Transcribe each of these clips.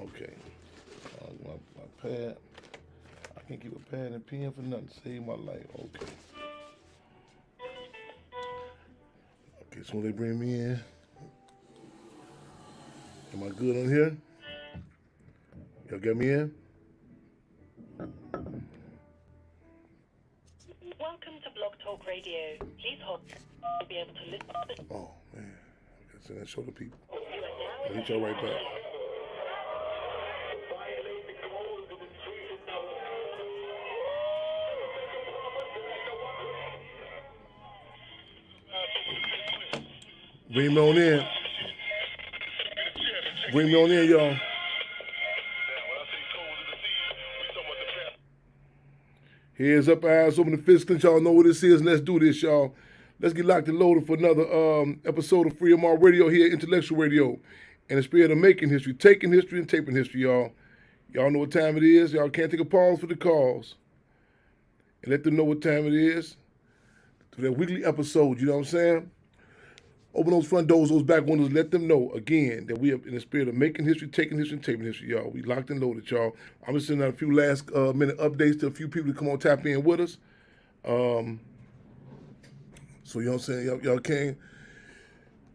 Okay. My pad. I can't keep a pad and pen for nothing. Save my life. Okay. Okay, so when they bring me in, am I good on here? Y'all get me in? Welcome to Blog Talk Radio. Please hold to be able to listen. Oh, man. Okay, so that show the people. I'll hit y'all right back. Bring me on in. Bring me on in, y'all. Heads up, eyes open, the fist clench. Y'all know what this is. Let's do this, y'all. Let's get locked and loaded for another episode of Free MR Radio here, Intellectual Radio. In the spirit of making history, taking history, and taping history, y'all. Y'all know what time it is. Y'all can't take a pause for the calls. And let them know what time it is. To their weekly episode, you know what I'm saying? Open those front doors, those back windows, let them know, again, that we are in the spirit of making history, taking history, and taping history, y'all. We locked and loaded, y'all. I'm just sending out a few last minute updates to a few people to come on tap in with us. So, you know what I'm saying? Y'all can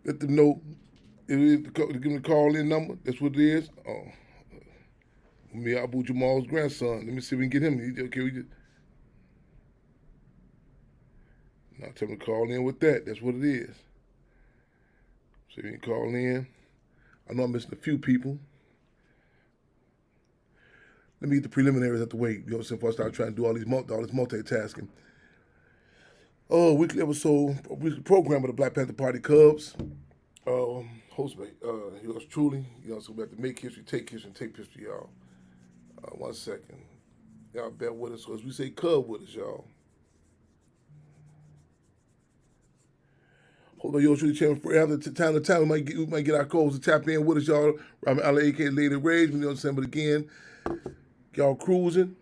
let them know. It is give them the call-in number. That's what it is. Mumia JaMal's grandson. Let me see if we can get him. Okay, we just... Now tell him to call in with that. That's what it is. So you can call in. I know I'm missing a few people. Let me get the preliminaries at the way. You know what I'm saying? Before I start trying to do all this multitasking. Oh, weekly episode, weekly program of the Black Panther Party Cubs. Host by yours truly. You know, so we have to make history, take history, and tape history, y'all. 1 second. Y'all bear with us. So as we say, Cub with us, y'all. Hold on, yours truly, Chairman. After time to time, we might get our calls to tap in with us, y'all. Robin Allen, a.k.a. Lady Rage, you know what I'm saying? But again, y'all cruising.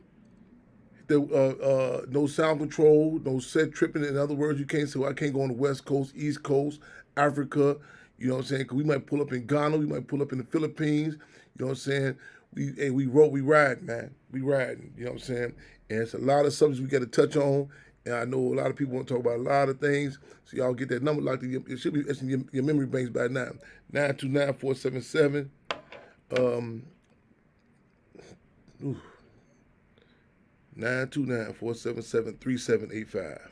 No sound control, no set tripping. In other words, you can't say, well, I can't go on the West Coast, East Coast, Africa, you know what I'm saying? Because we might pull up in Ghana, we might pull up in the Philippines, you know what I'm saying? We ride, man. We riding, you know what I'm saying? And it's a lot of subjects we got to touch on. And I know a lot of people want to talk about a lot of things. So y'all get that number locked in. It should be in your memory banks by now. 929-477. 929-477-3785.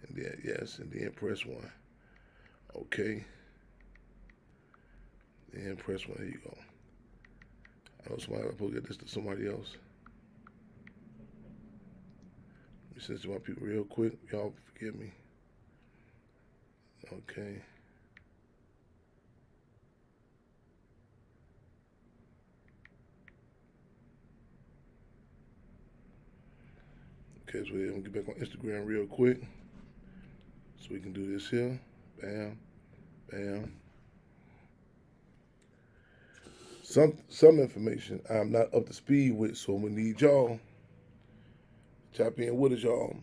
And then, yes, and then press 1. Okay. And press 1. Here you go. I know somebody, I'm supposed to get this to somebody else. Let me send it to my people real quick. Y'all forgive me. Okay. Okay, so I'm gonna get back on Instagram real quick. So we can do this here. Bam. Bam. Some information I'm not up to speed with, so I'm gonna need y'all tap in with us, y'all.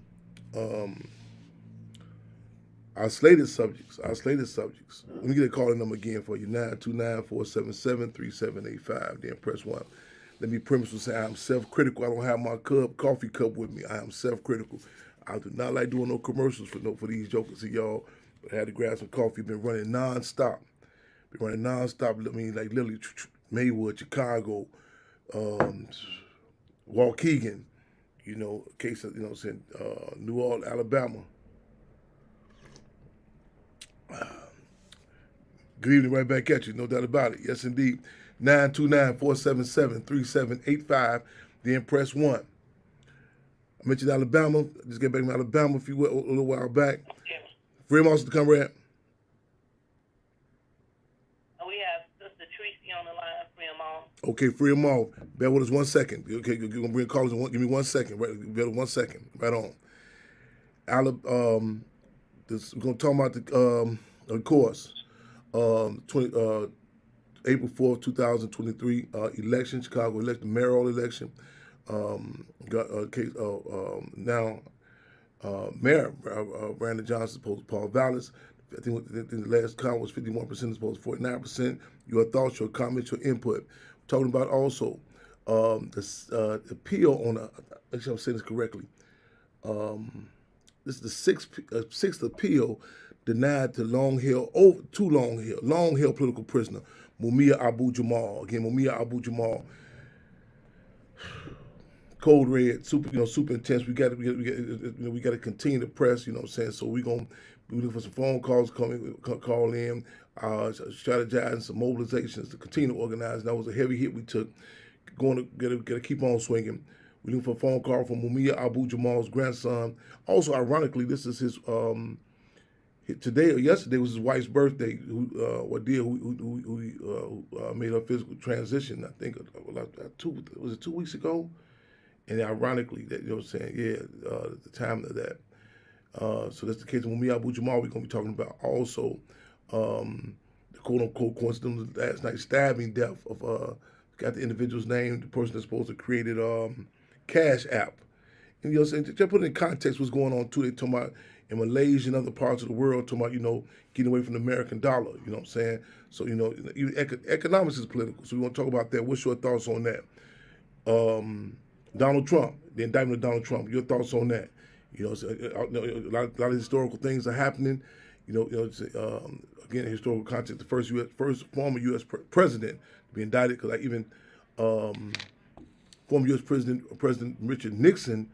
Our slated subjects. Let me get a calling number again for you. 929-477-3785. Then press 1. Let me premise with say I'm self-critical. I don't have my coffee cup with me. I am self-critical. I do not like doing no commercials for these jokers here, y'all. But I had to grab some coffee. Been running nonstop. I mean, like literally Maywood, Chicago, Waukegan, you know, case of, you know what I'm saying, New Orleans, Alabama. Good evening, right back at you, no doubt about it. Yes, indeed. 929-477-3785. Then press 1. I mentioned Alabama. Just get back from Alabama a little while back. Freedom also to come right. We have Sister Tracy on the line. Free them all. Okay, free them all. Bear with us 1 second. Okay, you're gonna bring callers. Give me 1 second. Right, bear 1 second. Right on. We're gonna talk about the of course, April 4th, 2023 election, Chicago election, mayoral election. Now Mayor Brandon Johnson opposed to Paul Vallis. the last count was 51% as opposed to 49%. Your thoughts, your comments, your input. Talking about also the appeal on make sure I'm saying this correctly. This is the sixth appeal denied to long held political prisoner Mumia Abu Jamal. Again, Mumia Abu Jamal. Code red, super intense. We got to continue to press. You know what I'm saying? So we looking for some phone calls call in, strategizing some mobilizations to continue to organize. And that was a heavy hit we took. Going to gotta keep on swinging. We're looking for a phone call from Mumia Abu Jamal's grandson. Also, ironically, this is his today or yesterday was his wife's birthday. Who made her physical transition? I think was it 2 weeks ago? And ironically, that what I'm saying, the time of that. So that's the case of Mumia Abu Jamal. We're gonna be talking about also the quote unquote coincidence last night's stabbing death of got the individual's name, the person that's supposed to created Cash App. And you know what I'm saying? Just put it in context what's going on too. They talking about in Malaysia and other parts of the world, talking about, getting away from the American dollar, you know what I'm saying? So, even economics is political. So we want to talk about that. What's your thoughts on that? Donald Trump, the indictment of Donald Trump, your thoughts on that? A lot of historical things are happening. Again, historical context, the first former U.S. president to be indicted, because even former U.S. President Richard Nixon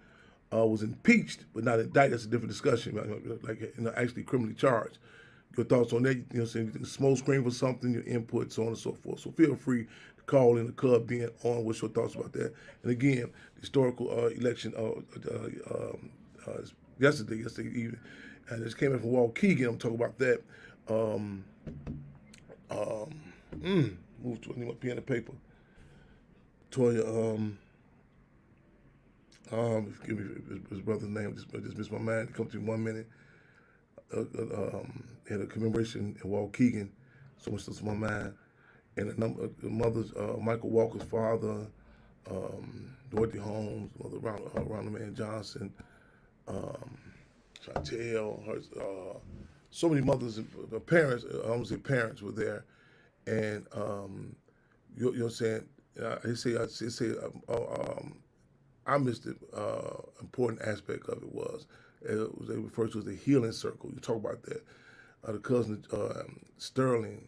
was impeached, but not indicted. That's a different discussion, actually criminally charged. Your thoughts on that? You think smoke screen for something, your input, so on and so forth. So feel free to call in the club being on. What's your thoughts about that? And again, the historical election yesterday evening. And this came in from Waukegan. I'm talking about that. Move to I need my pen and paper. Toya, give me his brother's name. Just missed my mind. Come to 1 minute. Had a commemoration in Waukegan. So much slips my mind. And the mother's Michael Walker's father, Dorothy Holmes, mother Ronald Man Johnson, Chantel, so many mothers and parents. I don't say parents were there, and you're saying I missed the important aspect of it was they refer to as the healing circle. You talk about that. The cousin Sterling,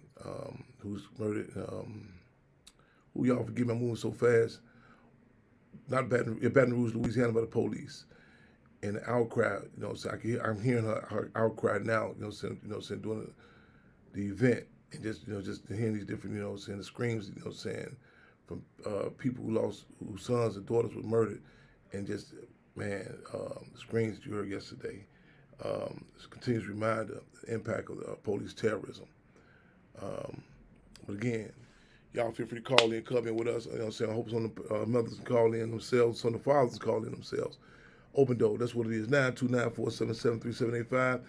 who's murdered. Who y'all forgive me? I'm moving so fast. Not Baton Rouge, Louisiana, by the police. And the outcry, I'm hearing her outcry now, during the event, and just hearing these different, the screams, from people whose sons and daughters were murdered, and just, the screams that you heard yesterday. It's a continuous reminder of the impact of police terrorism. But again, y'all feel free to call in, come in with us. I hope some of the mothers can call in themselves, some of the fathers can call in themselves. Open door, that's what it is. 929-477-3785.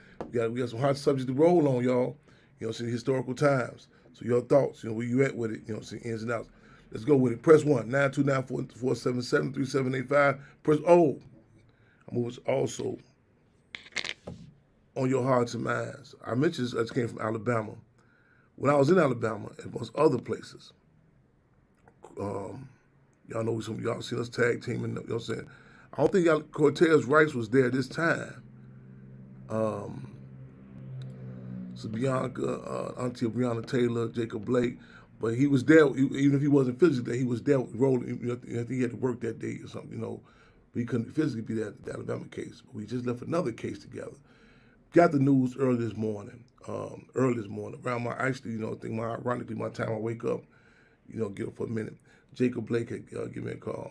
We got some hot subjects to roll on, y'all. Historical times. So your thoughts, where you at with it, ins and outs. Let's go with it. Press 1, 929-477-3785. Press O. I'm moving also on your hearts and minds. I mentioned this came from Alabama. When I was in Alabama, and most other places, y'all know some of y'all seen us tag teaming, you know what I'm saying? I don't think Cortez Rice was there this time. So Bianca, Auntie Breonna Taylor, Jacob Blake, but he was there, even if he wasn't physically there, he was there rolling. I think he had to work that day or something, but he couldn't physically be there at the Alabama case. But we just left another case together. Got the news early this morning. Around ironically, my time I wake up, get up for a minute. Jacob Blake had given me a call.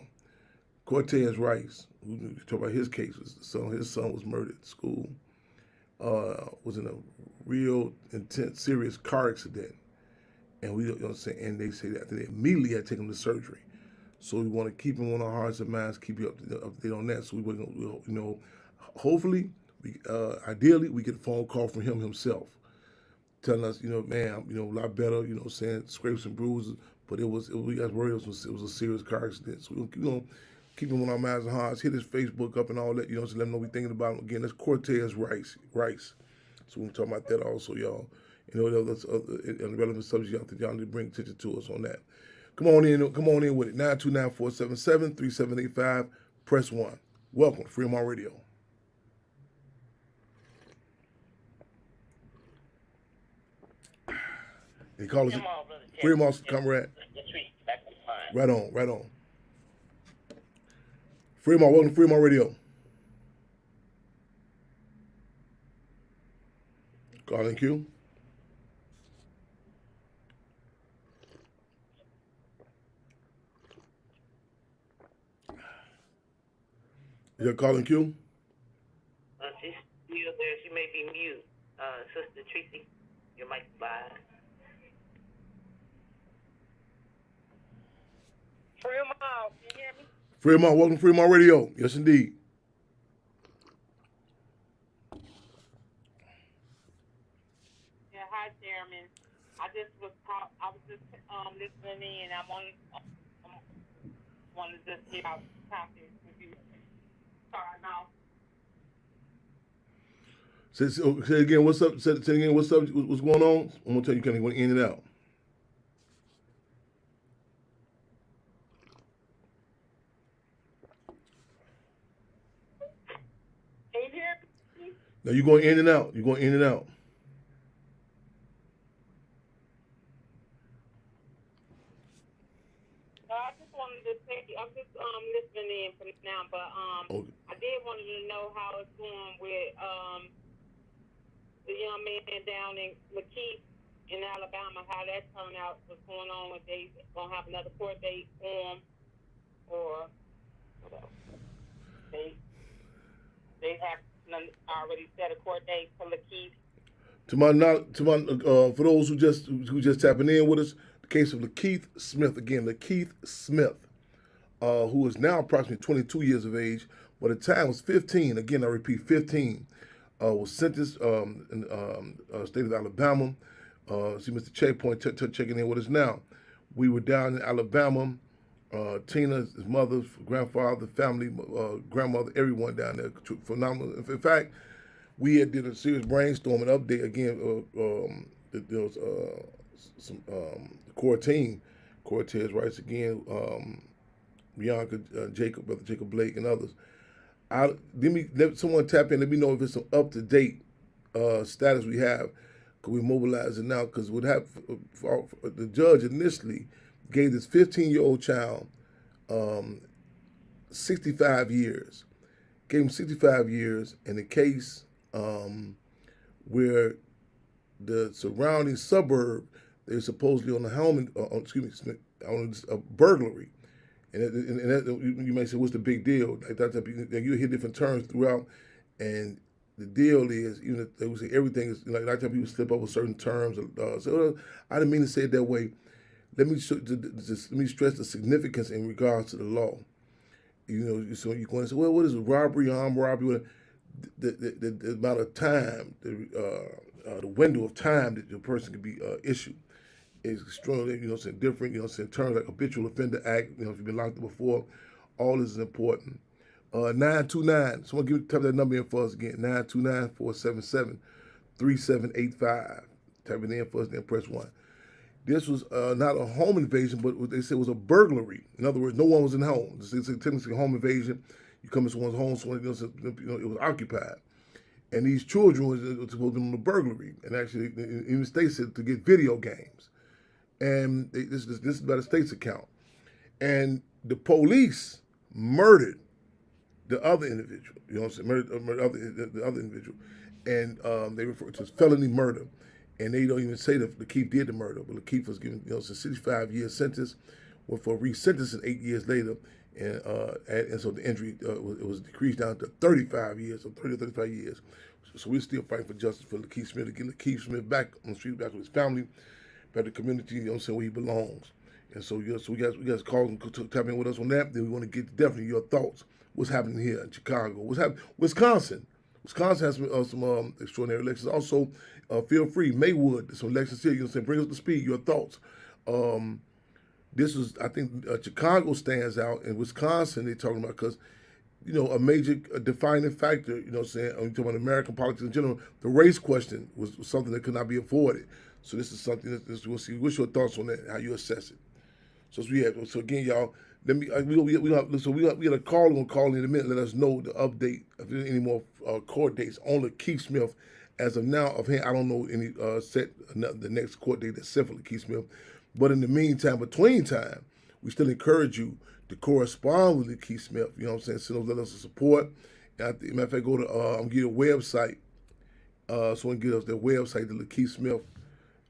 Cortez Rice, who talked about his case, his son was murdered at school, was in a real intense, serious car accident. And and they say that they immediately had to take him to surgery. So we want to keep him on our hearts and minds, keep you up to date on that. So hopefully, ideally, we get a phone call from him himself, telling us, man, a lot better, saying scrapes and bruises, but we got worried it was a serious car accident. So we're keep him on our minds and hearts, hit his Facebook up and all that, so let him know we're thinking about him. Again, that's Cortez Rice. So we're talking about that also, y'all. You know, that's other relevant subjects y'all think y'all need to bring attention to us on that. Come on in with it. 929-477-3785. Press 1. Welcome to Freedom Radio. Any callers? Freedom comrade. Right on. Freedom, welcome to Freedom Radio. Calling Q. Is that calling Q? She's still there. She may be mute. Sister Tracy, your mic live. Freedom, can you hear me? Freedom, welcome to Freedom Radio. Yes, indeed. Yeah, hi, Chairman. I was just listening in. I wanted to just hear our topic with you. Sorry, now. Say again, what's up? Say again, what's up? What's going on? I'm gonna tell you kind of going in and out. Can you hear me? Now you're going in and out. You're going in and out. I just wanted to say, I'm just listening in for now, but Okay. I did wanted to know how it's going with the young man down in McKeith in Alabama, how that turned out, what's going on, if they gonna have another court date for him, or what else? They have already set a court date for McKeith. For those who just tapping in with us, the case of Lakeith Smith again. Lakeith Smith, who is now approximately 22 years of age, but at the time was 15. Again, I repeat, 15. Was sentenced in the state of Alabama. See Mr. Checkpoint checking in with us now. We were down in Alabama. Tina, his mother, grandfather, family, grandmother, everyone down there. Phenomenal. In fact, we had did a serious brainstorm and update again. There was some Cortez Rice again, Bianca, Jacob, Brother Jacob Blake, and others. Let someone tap in. Let me know if it's an up to date status we have. Cause we mobilize it now. Because the judge initially gave this 15-year-old child 65 years. Gave him 65 years in a case where the surrounding suburb, they're supposedly on a burglary. And you may say, what's the big deal? Like you hear different terms throughout, and the deal is, even if they would say everything is, like that time people slip over certain terms. So I didn't mean to say it that way. Let me stress the significance in regards to the law. You know, so you're going to say, well, what is a robbery, armed robbery? The amount of time, the window of time that the person can be issued is extremely, different. In terms like habitual offender act. If you've been locked up before, all this is important. 929. Someone type that number in for us again. 929-477-3785. Type it in for us, then press 1. This was not a home invasion, but what they said was a burglary. In other words, no one was in the home. It's technically a home invasion. You come into someone's home, it was occupied. And these children were supposed to be on the burglary. And actually, even the state said to get video games. And this is by the state's account. And the police murdered the other individual. You know what I'm saying? Murdered the other individual. And they refer to it as felony murder. And they don't even say that Lakeith did the murder. But Lakeith was given a 65-year sentence, went for resentencing 8 years later. And so the injury it was decreased down to 35 years, so 30 or 35 years. So we're still fighting for justice for Lakeith Smith, to get Lakeith Smith back on the street, back with his family, back to the community, where he belongs. And so, we guys call and tap in with us on that. Then we want to get definitely your thoughts. What's happening here in Chicago? What's happening? Wisconsin. Wisconsin has some extraordinary elections. Also, feel free, Maywood, some elections here. Bring us up to speed, your thoughts. This is, I think, Chicago stands out. In Wisconsin, they're talking about because a major defining factor, what I'm saying, I'm talking about American politics in general, the race question was something that could not be avoided. So this is something that we'll see. What's your thoughts on that? How you assess it? So again, y'all, let me we got a caller gonna call in a minute. Let us know the update if there's any more court dates on Lakeith Smith. As of now, offhand, I don't know any the next court date that's set for Lakeith Smith. But in the meantime, between time, we still encourage you to correspond with Lakeith Smith. You know what I'm saying? Send those letters of support. And matter of fact, go to I'm gonna get a website. So we can get us their website, the Lakeith Smith.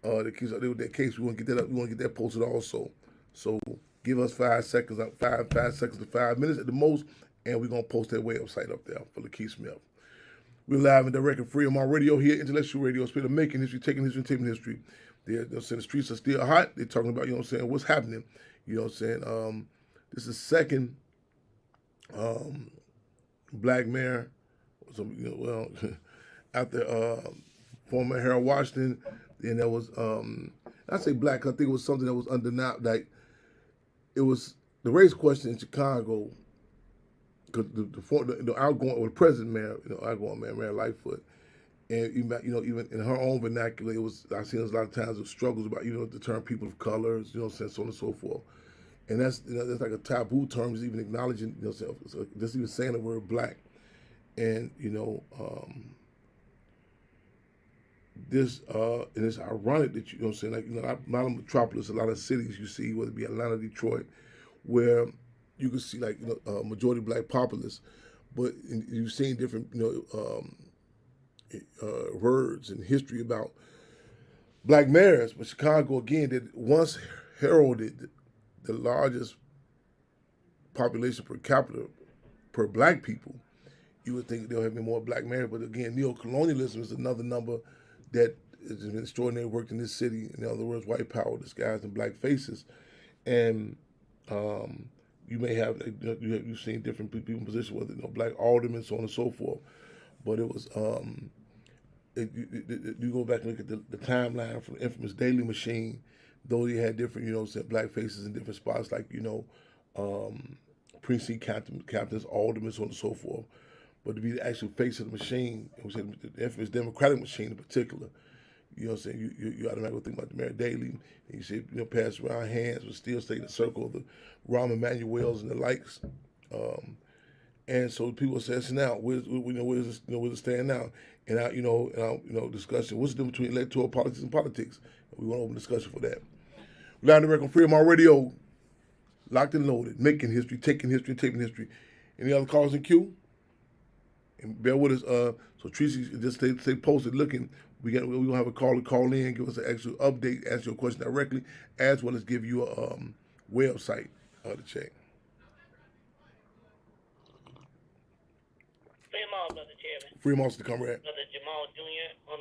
That case, we want to get that up. We want to get that posted also. So give us 5 seconds, 5 seconds to 5 minutes at the most, and we're gonna post that website up there for Lakeith Smith. We're live and direct and free on my radio here, intellectual radio, spirit of making history, taking history, and taping history. They'll say the streets are still hot. They're talking about, what's happening. You know what I'm saying? This is second black mayor. After former Harold Washington, and there was I say black. I think it was something that was undeniable. Like it was the race question in Chicago, because the outgoing or the present mayor, outgoing mayor, Mayor Lightfoot, and even in her own vernacular, it was I've seen a lot of times of struggles about the term people of colors, so on and so forth, and that's like a taboo term, is even acknowledging just even saying the word black, and this and it's ironic that not a metropolis, a lot of cities you see, whether it be Atlanta, Detroit, where you can see majority black populace, but you've seen different words and history about black mayors. But Chicago again that once heralded the largest population per capita per black people, you would think there'll have been more black mayors. But again, neocolonialism is another number that has been extraordinary work in this city. In other words, white power disguised in black faces. And you may have, you've seen different people in position, whether black aldermen, so on and so forth. But it was, you go back and look at the timeline from the infamous Daily Machine, though they had different, black faces in different spots, like, precinct captains, aldermen, so on and so forth. But to be the actual face of the machine, it was the infamous Democratic machine in particular. You know what I'm saying? You automatically think about the Mayor Daley, and you see, pass around hands, but still stay in the circle of the Rahm Emanuels and the likes. And so people say, so now, where's it stand now? And our discussion, what's the difference between electoral politics and politics? We want to open discussion for that. We're live and direct on Freedom on Radio, locked and loaded, making history, taking history, and taping history. Any other calls in queue? And bear with us. So Tracy, just stay posted looking. We're gonna have a caller call in, give us an actual update, answer your question directly, as well as give you a website to check. JaMal, Brother Chairman. Free Monster, come right. Brother JaMal Jr. on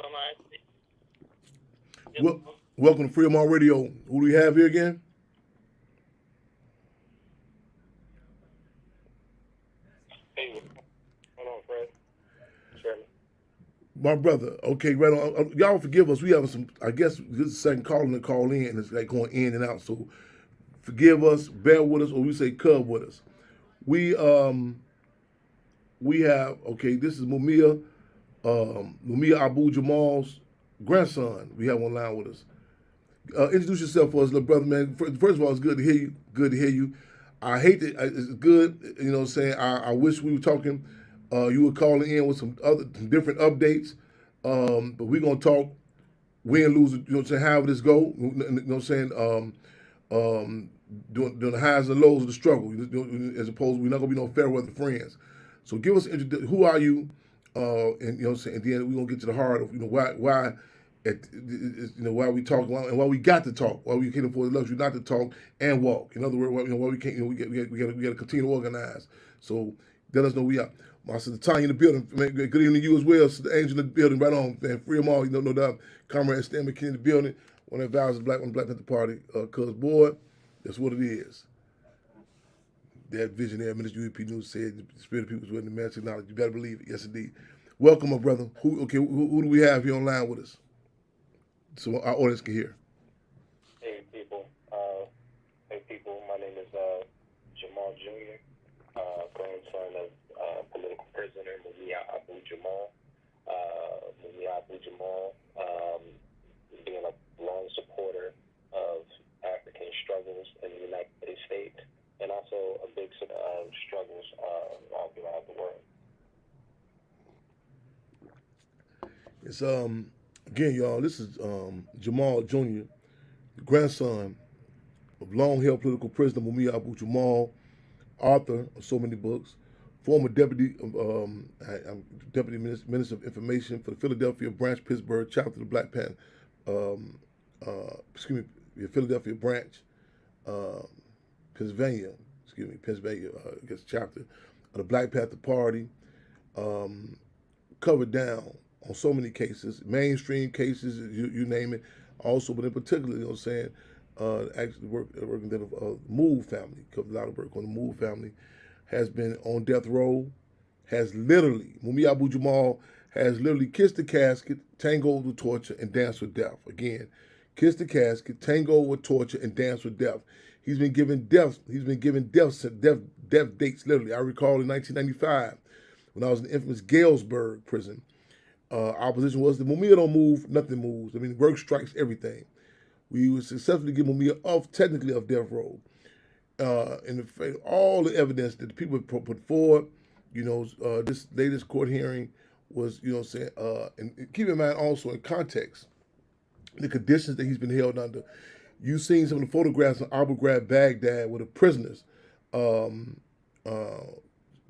the line. Welcome to Freedom on Radio. Who do we have here again? Hey, hold on, Fred. Chairman. My brother. Okay, right on. Y'all forgive us. We have some, I guess, this is the second calling to call in, and it's like going in and out. So forgive us, bear with us, or we say cub with us. We have, okay, this is Mumia Abu Jamal's grandson. We have online with us. Introduce yourself for us, little brother, man. First of all, it's good to hear you. Good to hear you. I hate that it's good, you know what I'm saying? I wish we were talking, you were calling in with some different updates, but we're going to talk win, lose, you know what I'm saying, however this go, you know what I'm saying, during the highs and lows of the struggle, as opposed to we're not going to be no fair weather friends. So give us, who are you, and you know what I'm saying, and then we're going to get to the heart of, why we talk, and why we got to talk, why we can't afford the luxury not to talk and walk. In other words, why we can't, we got to continue to organize. So let us know we are. My sister Tanya in the building. Man, good evening to you as well. Sister Angel in the building, right on, man. Free them all. No doubt. Comrade Stan McKinney in the building. One of the vows of Black Panther Party. Cuz boy, that's what it is. That visionary Minister UEP News said the spirit of people is within the magic knowledge. You better believe it. Yes, indeed. Welcome, my brother. Who do we have here online with us? So our audience can hear. Hey people, my name is JaMal Jr., grandson of prisoner Mumia Abu-Jamal. Mumia Abu-Jamal being a long supporter of African struggles in the United States, and also a big struggles all throughout the world. It's again, y'all. This is JaMal Jr., the grandson of long-held political prisoner Mumia Abu-Jamal, author of so many books, former deputy minister of information for the Philadelphia branch, Pittsburgh chapter of the Black Panther. The Philadelphia branch, Pennsylvania. Pennsylvania, I guess chapter of the Black Panther Party. Covered down on so many cases, mainstream cases, you name it. Also, but in particular, you know what I'm saying, actually working with the Move family, covered a lot of work on the Move family, has been on death row, has literally, Mumia Abu-Jamal has literally kissed the casket, tangoed with torture, and danced with death. Again, kissed the casket, tangoed with torture, and danced with death. He's been given death dates, literally. I recall in 1995, when I was in the infamous Galesburg prison, our position was that Mumia don't move, nothing moves. I mean, work strikes everything. We would successfully get Mumia off, technically off death row. And all the evidence that the people put forward, you know, this latest court hearing was, you know what I'm saying, and keep in mind also in context, the conditions that he's been held under. You've seen some of the photographs of Abu Ghraib, Baghdad, with the prisoners, the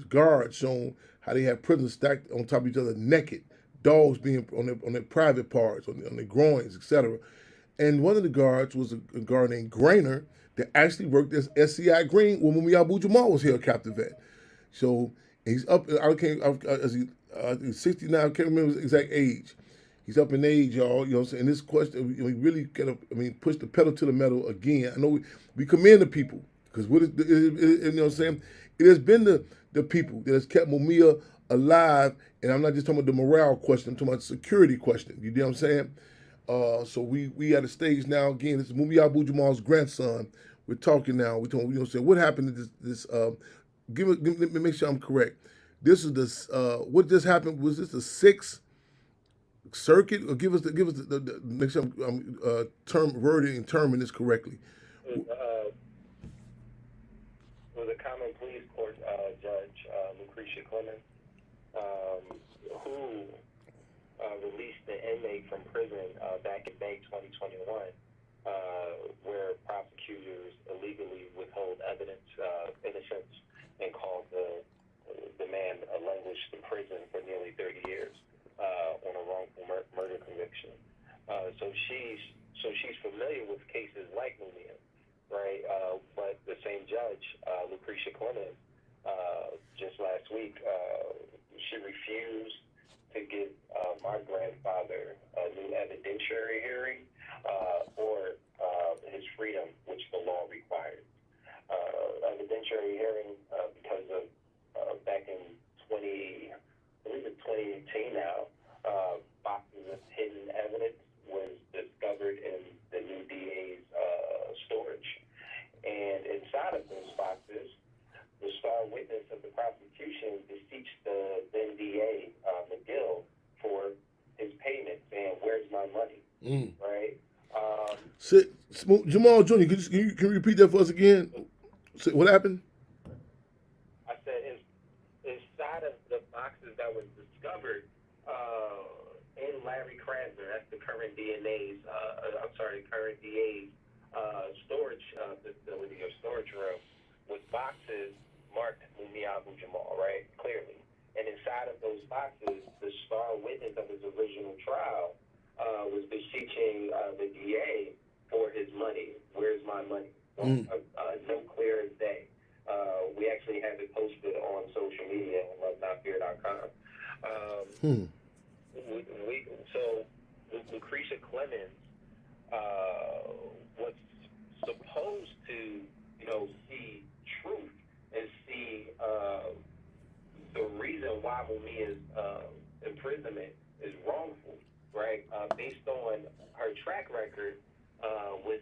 guards showing how they had prisoners stacked on top of each other naked, dogs being on their private parts, on their groins, etc. And one of the guards was a guard named Grainer that actually worked as SCI Green when Mumia Abu-Jamal was held captive at. So he's up, he's 69, I can't remember his exact age. He's up in age, y'all, you know what I'm saying? This question, we really kind of, push the pedal to the metal again. I know we commend the people, because you know what I'm saying? It has been the people that has kept Mumia alive, and I'm not just talking about the morale question, I'm talking about the security question. You know what I'm saying? So we at a stage now, again, this is Mumia Abu-Jamal's grandson. We're talking now, you know what I'm saying? What happened to this let me make sure I'm correct. This is what just happened, was this the 6th circuit? Or give us the make sure I'm wording and terming this correctly. Was a common pleas court judge, Lucretia Clemens, who released the inmate from prison back in May 2021, where prosecutors illegally withhold evidence of innocence and called the man languished in prison for nearly 30 years on a wrongful murder conviction. So she's familiar with cases like Mumia, right? But the same judge, Lucretia Clemens, just last week, she refused to give my grandfather a new evidentiary hearing or his freedom, which the law required. Evidentiary hearing because of back in 2018 now, boxes of hidden evidence was discovered in the new DA's storage. And inside of those boxes, the star witness of the prosecution beseeched the then DA, McGill, for his payments and where's my money, right? JaMal Jr., can you repeat that for us again? What happened? I said inside of the boxes that was discovered in Larry Krasner, that's the current DA's storage facility or storage room, with boxes marked Mumia Abu-Jamal, right? Clearly. And inside of those boxes, the star witness of his original trial was beseeching the DA for his money. Where's my money? No clear as day. We actually have it posted on social media on lovenotfear.com. So Lucretia Clemens was supposed to, see truth and see the reason why Mumia's imprisonment is wrongful, right? Based on her track record with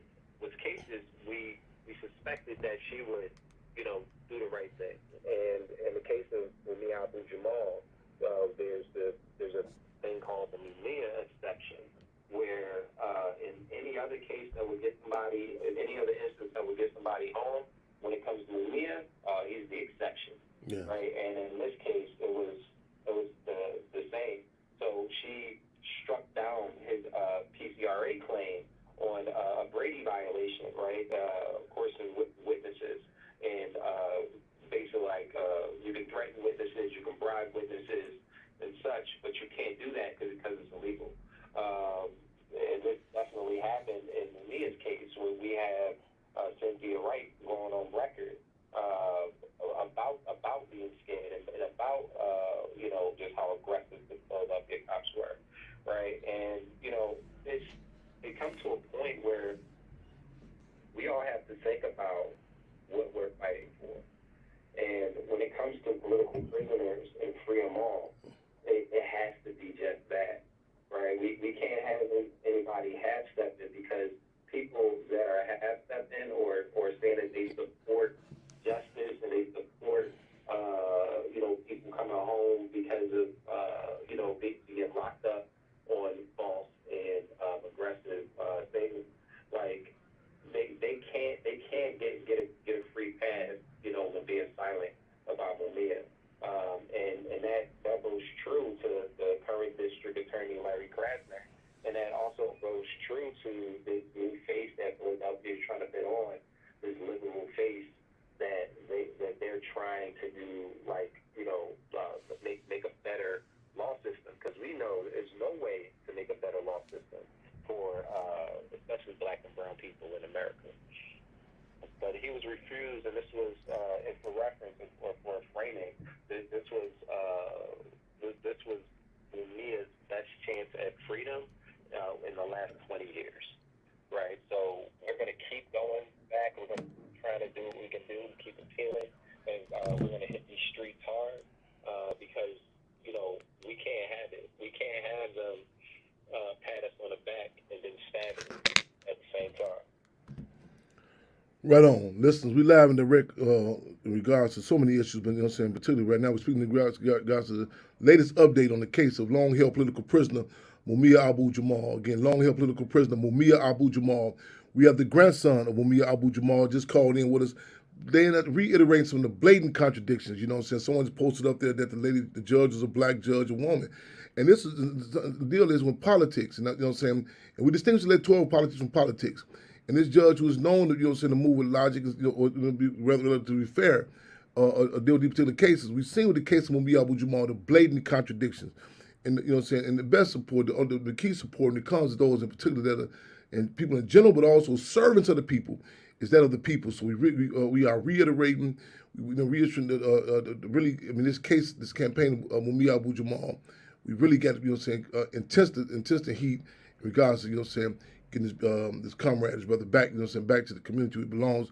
cases, we suspected that she would, do the right thing. And in the case of Mumia Abu-Jamal, accused, and this was for reference or for framing. This was Mumia's best chance at freedom in the last 20 years, right? So we're going to keep going back. We're going to try to do what we can do to keep appealing, and we're going to hit these streets hard because we can't have it. We can't have them pat us on the back and then stab us at the same time. Right on. Listeners, we live in direct in regards to so many issues, but particularly right now we're speaking in regards to the latest update on the case of long-held political prisoner Mumia Abu-Jamal. Again, long-held political prisoner Mumia Abu-Jamal. We have the grandson of Mumia Abu-Jamal just called in with us. They reiterating some of the blatant contradictions. Someone's posted up there that the judge was a black judge, a woman. And this is the deal is with politics, and and we distinguish the electoral politics from politics. And this judge who is known to move with logic, or be relatively fair, deal with these particular cases. We've seen with the case of Mumia Abu-Jamal the blatant contradictions, and and the best support, the key support, and it comes to those in particular that are, and people in general, but also servants of the people, is that of the people. So we are reiterating, reissuing really, this case, this campaign of Mumia Abu-Jamal, we really got intense heat in regards to getting this comrade, his brother back, back to the community where he belongs.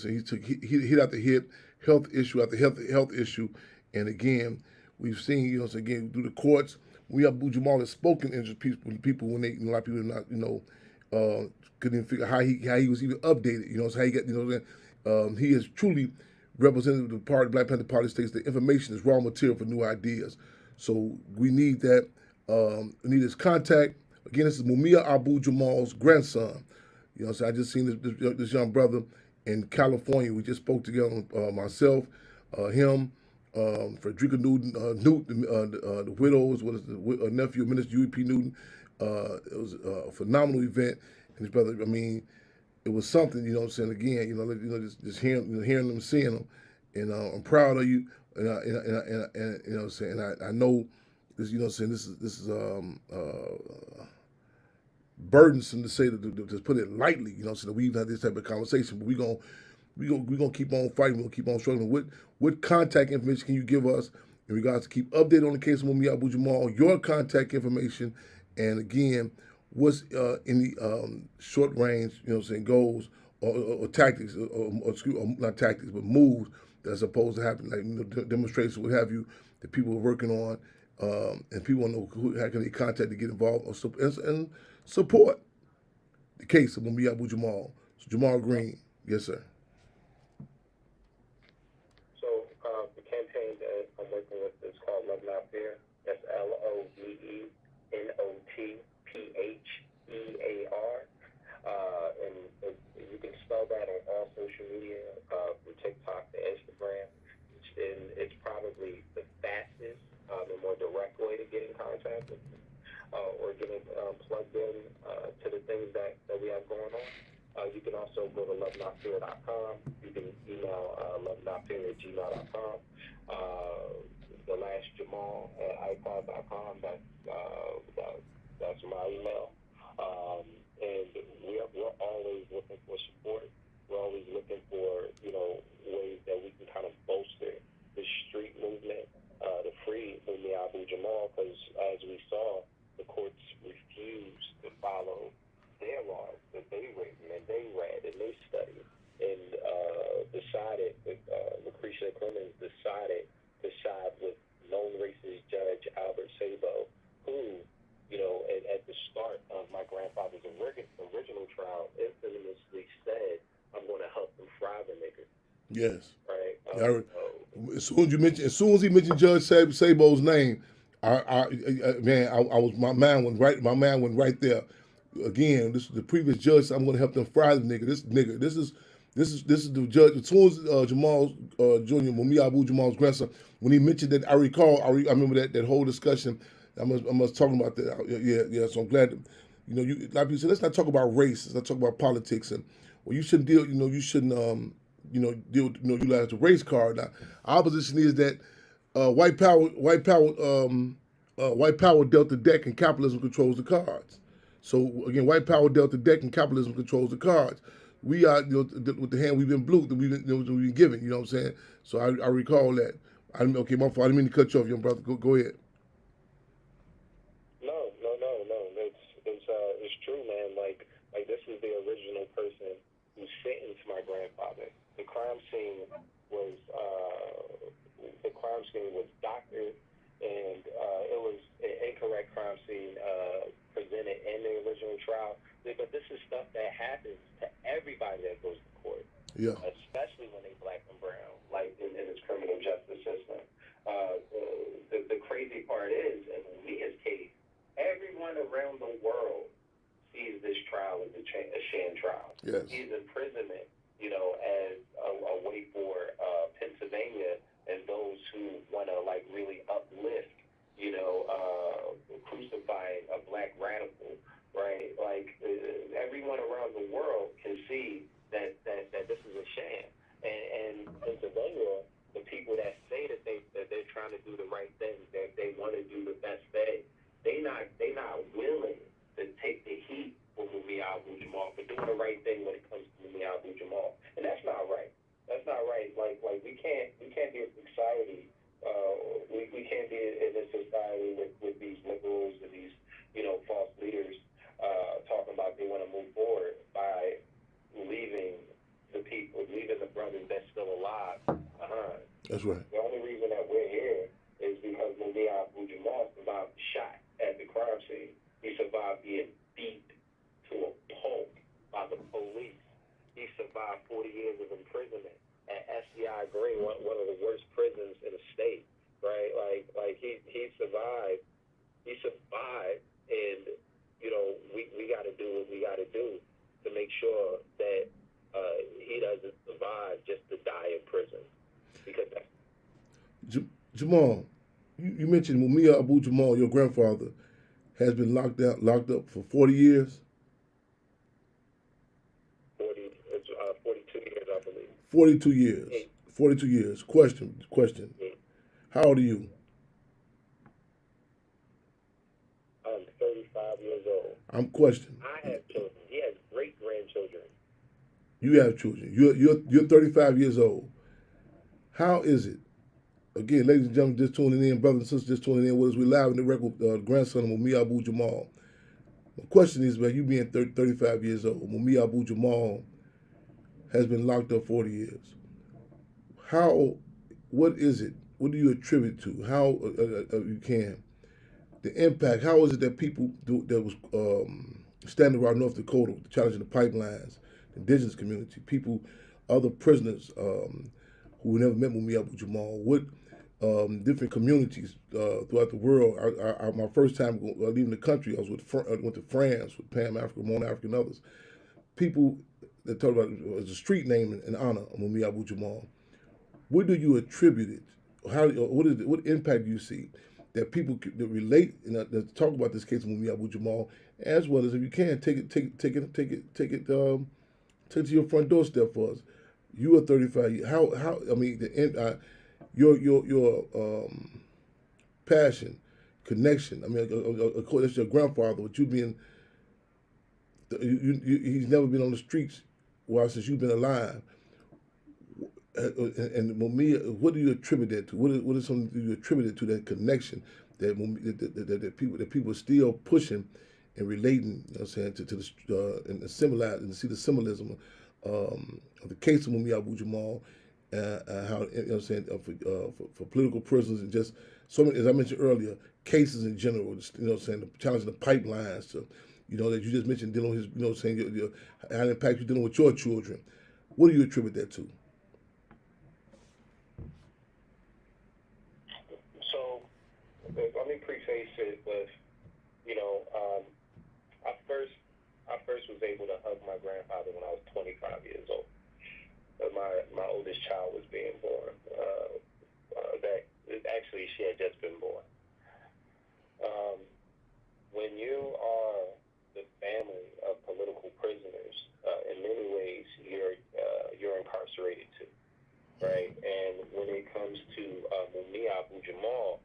He took hit after hit, health issue after health issue, and again, we've seen, again through the courts, Abu-Jamal has spoken to people when they, a lot of people are not, couldn't even figure how he was even updated. How he got, he is truly representative of the Black Panther Party states that information is raw material for new ideas. So we need that. We need his contact. Again, this is Mumia Abu-Jamal's grandson. I just seen this young brother in California. We just spoke together, myself, him, Frederica Newton, the widows, the nephew of Minister U.E.P. Newton. It was a phenomenal event. And his brother, it was something, again, just hearing them, seeing them. And I'm proud of you. And I know this, this is burdensome to say, to put it lightly, that we've had this type of conversation, but we're gonna keep on fighting, we're gonna keep on struggling. What contact information can you give us in regards to keep updated on the case of Mumia Abu-Jamal, your contact information, and again, what's in the short range, goals or tactics, or not tactics, but moves that's supposed to happen, like demonstrations, what have you, that people are working on, and people want to know how can they contact to get involved and support the case of Mumia Abu-Jamal. So Jamal Green, yes sir. So the campaign that I'm working with is called Love Not Fear. That's LOVENOTPHEAR. And you can spell that on all social media, from TikTok to Instagram. And it's probably the fastest and more direct way to get in contact with me, or getting plugged in to the things that we have going on. You can also go to lovenotfear.com. You can email lovenotfear@gmail.com. The last Jamal at iCloud.com. That's my email. And we're always looking for support. We're always looking for ways that we can kind of bolster the street movement to free Mumia Abu-Jamal, because as we saw, the courts refused to follow their laws that they written and they read and they studied, and decided, Lucretia Clemens decided to side with known racist Judge Albert Sabo, who, at the start of my grandfather's original trial, infamously said, "I'm going to help them fry the nigger." Yes. Right. As soon as he mentioned Judge Sabo's name, my mind went right there. Again, this is the previous judge said, "I'm going to help them fry the nigger." This is the judge. As soon as Jamal Jr. Mumia Abu-Jamal's grandson, when he mentioned that, I remember that whole discussion. I was talking about that. Yeah. So I'm glad that, like you said, let's not talk about race. Let's not talk about politics. And you shouldn't deal. You shouldn't utilize the race card. Now, our position is that white power dealt the deck and capitalism controls the cards. So again, white power dealt the deck and capitalism controls the cards. we are, with the hand we've been blue, that we've been given. You know what I'm saying? So I recall that. Okay, my fault. I didn't mean to cut you off, young brother. Go ahead. No, no, no, no. It's true, man. Like this is the original person who sentenced my grandfather. The crime scene was doctored, and it was an incorrect crime scene presented in the original trial. But this is stuff that happens to everybody that goes to court, Yeah. especially when they black and brown, like in this criminal justice system. The crazy part is, in Mumia's case, everyone around the world sees this trial as a sham trial. Yes. His imprisonment, as a way for Pennsylvania and those who want to like really uplift, crucifying a black radical, right? Like everyone around the world can see that this is a sham. And Pennsylvania, the people that say that they're trying to do the right thing, that they want to do the best thing, they not willing to take the heat for Mumia Abu-Jamal for doing the right thing when it comes to Mumia Abu-Jamal, and that's not right. That's not right. Like we can't be a society. We can't be in a society with these liberals and these false leaders talking about they want to move forward by leaving the brothers that's still alive behind. That's right. The only reason that we're here is because Mumia Abu-Jamal survived shot at the crime scene. He survived being beat to a pulp by the police. He survived 40 years of imprisonment at SCI Green, one of the worst prisons in the state, right? Like he survived. He survived, and we got to do what we got to do to make sure that he doesn't survive just to die in prison, because that's Jamal, you mentioned Mumia Abu-Jamal, your grandfather, has been locked up for 40 years. 42 years, I believe. 42 years. 42 years. Question. How old are you? I'm 35 years old. I'm questioning. I have children. He has great grandchildren. You have children. You're 35 years old. How is it? Again, ladies and gentlemen, just tuning in, brothers and sisters, just tuning in with us. We're live in the record, grandson of Mumia Abu-Jamal. The question is about you being 35 years old. Mumia Abu-Jamal has been locked up 40 years. What is it? What do you attribute to? How you can? The impact, how is it that people that was standing around North Dakota challenging the pipelines, the indigenous community, people, other prisoners who never met Mumia Abu-Jamal, what different communities throughout the world. My first time leaving the country, I went to France with Pam Africa, Mona Africa, and others. People that talk about it as a street name in honor of Mumia Abu-Jamal. What do you attribute it? What impact do you see that people that relate and that talk about this case of Mumia Abu-Jamal, as well as if you can take it to your front doorstep for us. You are 35. How I mean your passion, connection. I mean, of course, that's your grandfather, but you being he's never been on the streets since you've been alive. And Mumia, what do you attribute that to? What is something you attribute it to, that connection that people are still pushing and relating? You know what I'm saying, to the and symbolize and see the symbolism of the case of Mumia Abu-Jamal, how, you know what I'm saying, for political prisoners, and just so many, as I mentioned earlier, cases in general. You know what I'm saying, challenging the pipelines to, that you just mentioned, dealing with his, you know what I'm saying, how it impacts you dealing with your children. What do you attribute that to? So let me preface it with, I first was able to hug my grandfather when I was 25 years old. My oldest child was being born. Actually, she had just been born. When you are the family of political prisoners, in many ways you're incarcerated too, right? And when it comes to Mumia Abu-Jamal,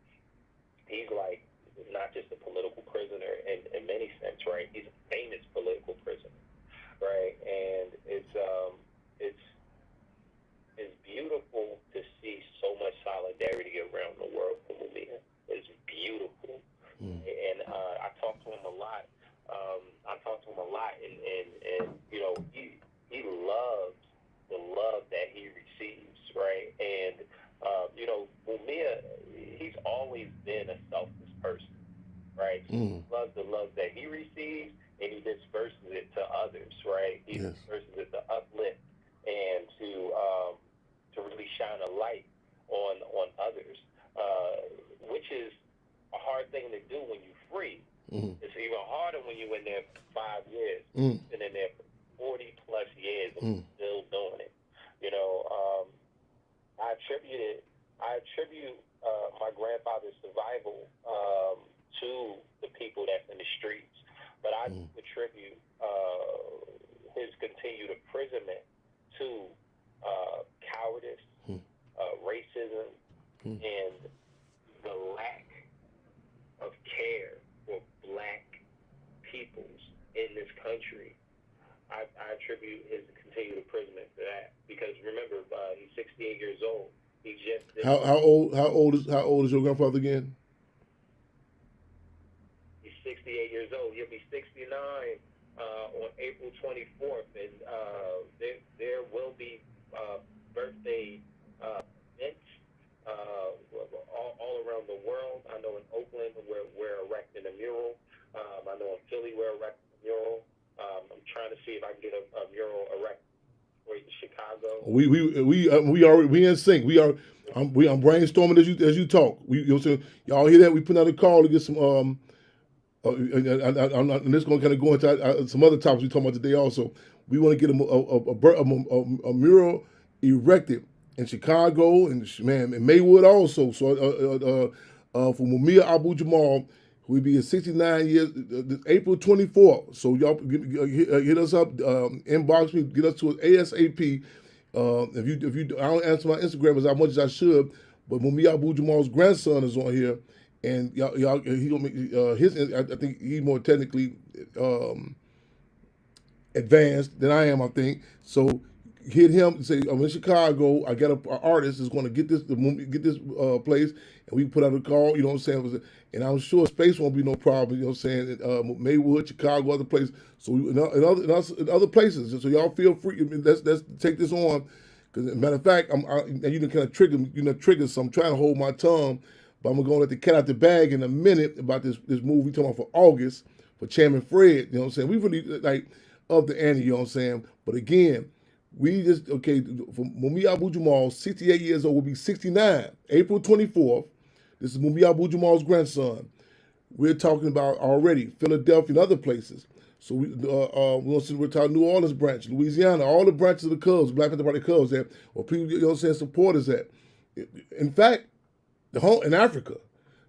he's like not just a political prisoner in many sense, right? He's a famous political prisoner, right? And it's years and still doing it. You know, I attribute my grandfather's survival to the people that's in the streets, but I attribute his continued imprisonment to cowardice, racism, and the lack of care for black peoples in this country. I attribute his continued imprisonment to that because remember, he's 68 years old. He just how old is your grandfather again? He's 68 years old. He'll be 69 on April 24th, and there will be birthday events all around the world. I know in Oakland we're erecting a mural. I know in Philly we're erecting a mural. I'm trying to see if I can get a mural erected for Chicago. We in sync. I'm brainstorming as you talk. Y'all hear that? We put out a call to get some and this is going to kind of go into some other topics we talking about today. Also, we want to get a mural erected in Chicago and in Maywood also. So for Mumia Abu Jamal, who will be 69 years, April 24th. So y'all hit us up, inbox me, get us to us ASAP. If you, I don't answer my Instagram as much as I should, but Mumia Abu Jamal's grandson is on here, and y'all he gonna make his. I think he's more technically advanced than I am. I think so. Hit him and say, I'm in Chicago. I got an artist that's going to get this place, and we put out a call. You know what I'm saying? And I'm sure space won't be no problem. You know what I'm saying? Maywood, Chicago, other places. So in other places. So y'all feel free. I mean, let's take this on. Because matter of fact, you can kind of trigger. So I'm trying to hold my tongue, but I'm gonna let the cat out the bag in a minute about this movie talking about for August for Chairman Fred. You know what I'm saying? We really like up the ante. You know what I'm saying? But again. For Mumia Abu Jamal, 68 years old, will be 69, April 24th. This is Mumia Abu Jamal's grandson. We're talking about already Philadelphia and other places. So we're talking New Orleans branch, Louisiana, all the branches of the Cubs, Black Panther Party Cubs there, or people, you know what I'm saying, supporters at. In fact, in Africa.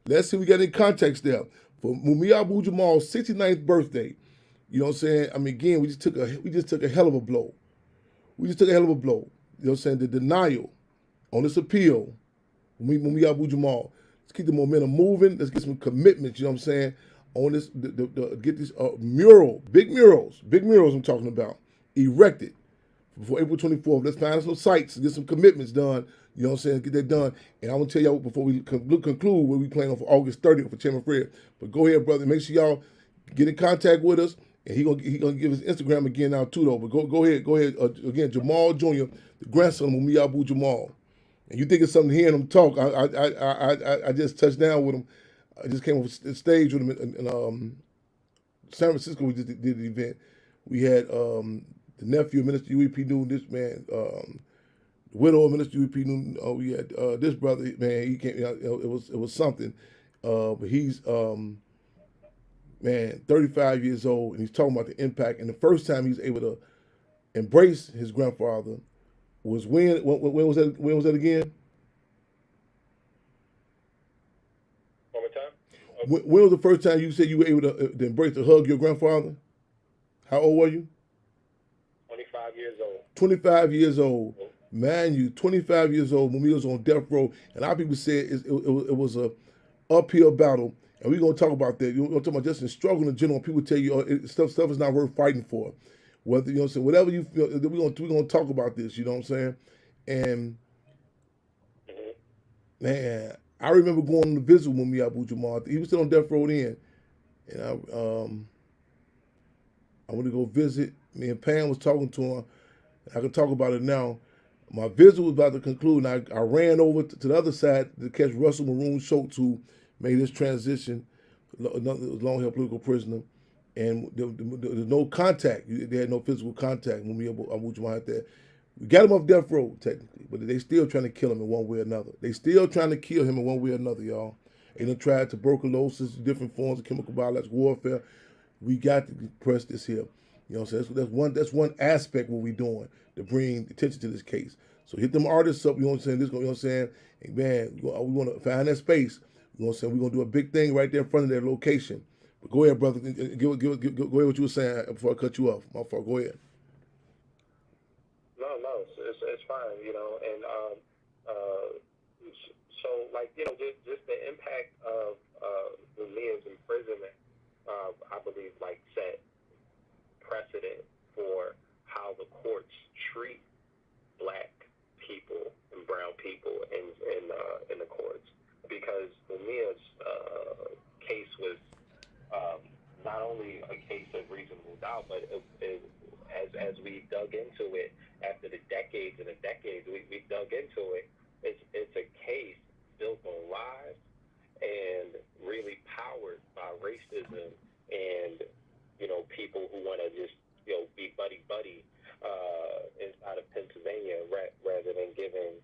Let's see if we got any context there. For Mumia Abu Jamal's 69th birthday, you know what I'm saying? I mean, again, we just took a hell of a blow. You know what I'm saying? The denial on this appeal, when we Abu Jamal. Let's keep the momentum moving. Let's get some commitments, you know what I'm saying, on this, get this big murals I'm talking about, erected before April 24th. Let's find some sites, get some commitments done, you know what I'm saying, get that done. And I'm going to tell y'all before we conclude what we plan on for August 30th for Chairman Fred. But go ahead, brother, make sure y'all get in contact with us. And he gonna give his Instagram again now too though. But go ahead. Again, Jamal Jr., the grandson of Mumia Abu Jamal. And you think it's something hearing him talk? I just touched down with him. I just came off the stage with him in San Francisco. We just did the event. We had the nephew of Minister UEP Newton, this man, the widow of Minister UEP Newton. We had this brother, man. He came. It was something. But he's 35 years old, and he's talking about the impact. And the first time he was able to embrace his grandfather was when was that? When was that again? One more time. When was the first time you said you were able to embrace, to hug your grandfather? How old were you? 25 years old. 25 years old. Man, you 25 years old. Mumia was on death row, and a lot of people said it was a uphill battle. And we're going to talk about that. We're going to talk about just in struggle in general. People tell you stuff is not worth fighting for. Whether, you know what I'm saying, whatever you feel, we're going to talk about this, you know what I'm saying? And, man, I remember going to visit with Mumia Abu Jamal. He was still on death row then. And I went to go visit. Me and Pam was talking to him. I can talk about it now. My visit was about to conclude, and I ran over to the other side to catch Russell Maroon Schultz, who made this transition, another long-held political prisoner, and there was no contact. They had no physical contact when we Abu Jamal had that. We got him off death row, technically, but they still trying to kill him in one way or another. They still trying to kill him in one way or another, y'all. And they tried tuberculosis, different forms of chemical biological warfare. We got to press this here. You know what I'm saying? That's one aspect what we're doing to bring attention to this case. So hit them artists up, you know what I'm saying? You know what I'm saying? And man, we want to find that space. You know what I'm saying? We're gonna do a big thing right there in front of their location. But go ahead, brother. Go ahead what you were saying before I cut you off. My fault. Go ahead. No, it's fine, you know, and so like, you know, just the impact of Mumia's imprisonment, I believe, like set precedent for how the courts treat black people and brown people in the courts, because Mumia's case was not only a case of reasonable doubt, but as we dug into it after the decades and the decades we dug into it, it's a case built on lies and really powered by racism and, you know, people who want to just, you know, be buddy inside of Pennsylvania rather than giving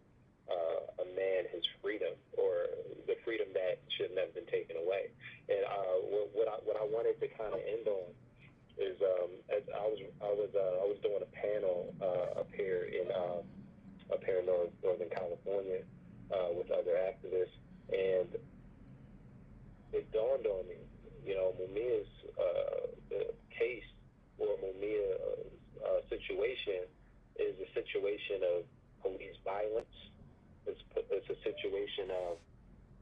a man his freedom, or the freedom that should have been taken away. And what I wanted to kind of end on is as I was doing a panel up here in Northern California with other activists, and it dawned on me, you know, Mumia's case, or Mumia's situation is a situation of police violence. It's a situation of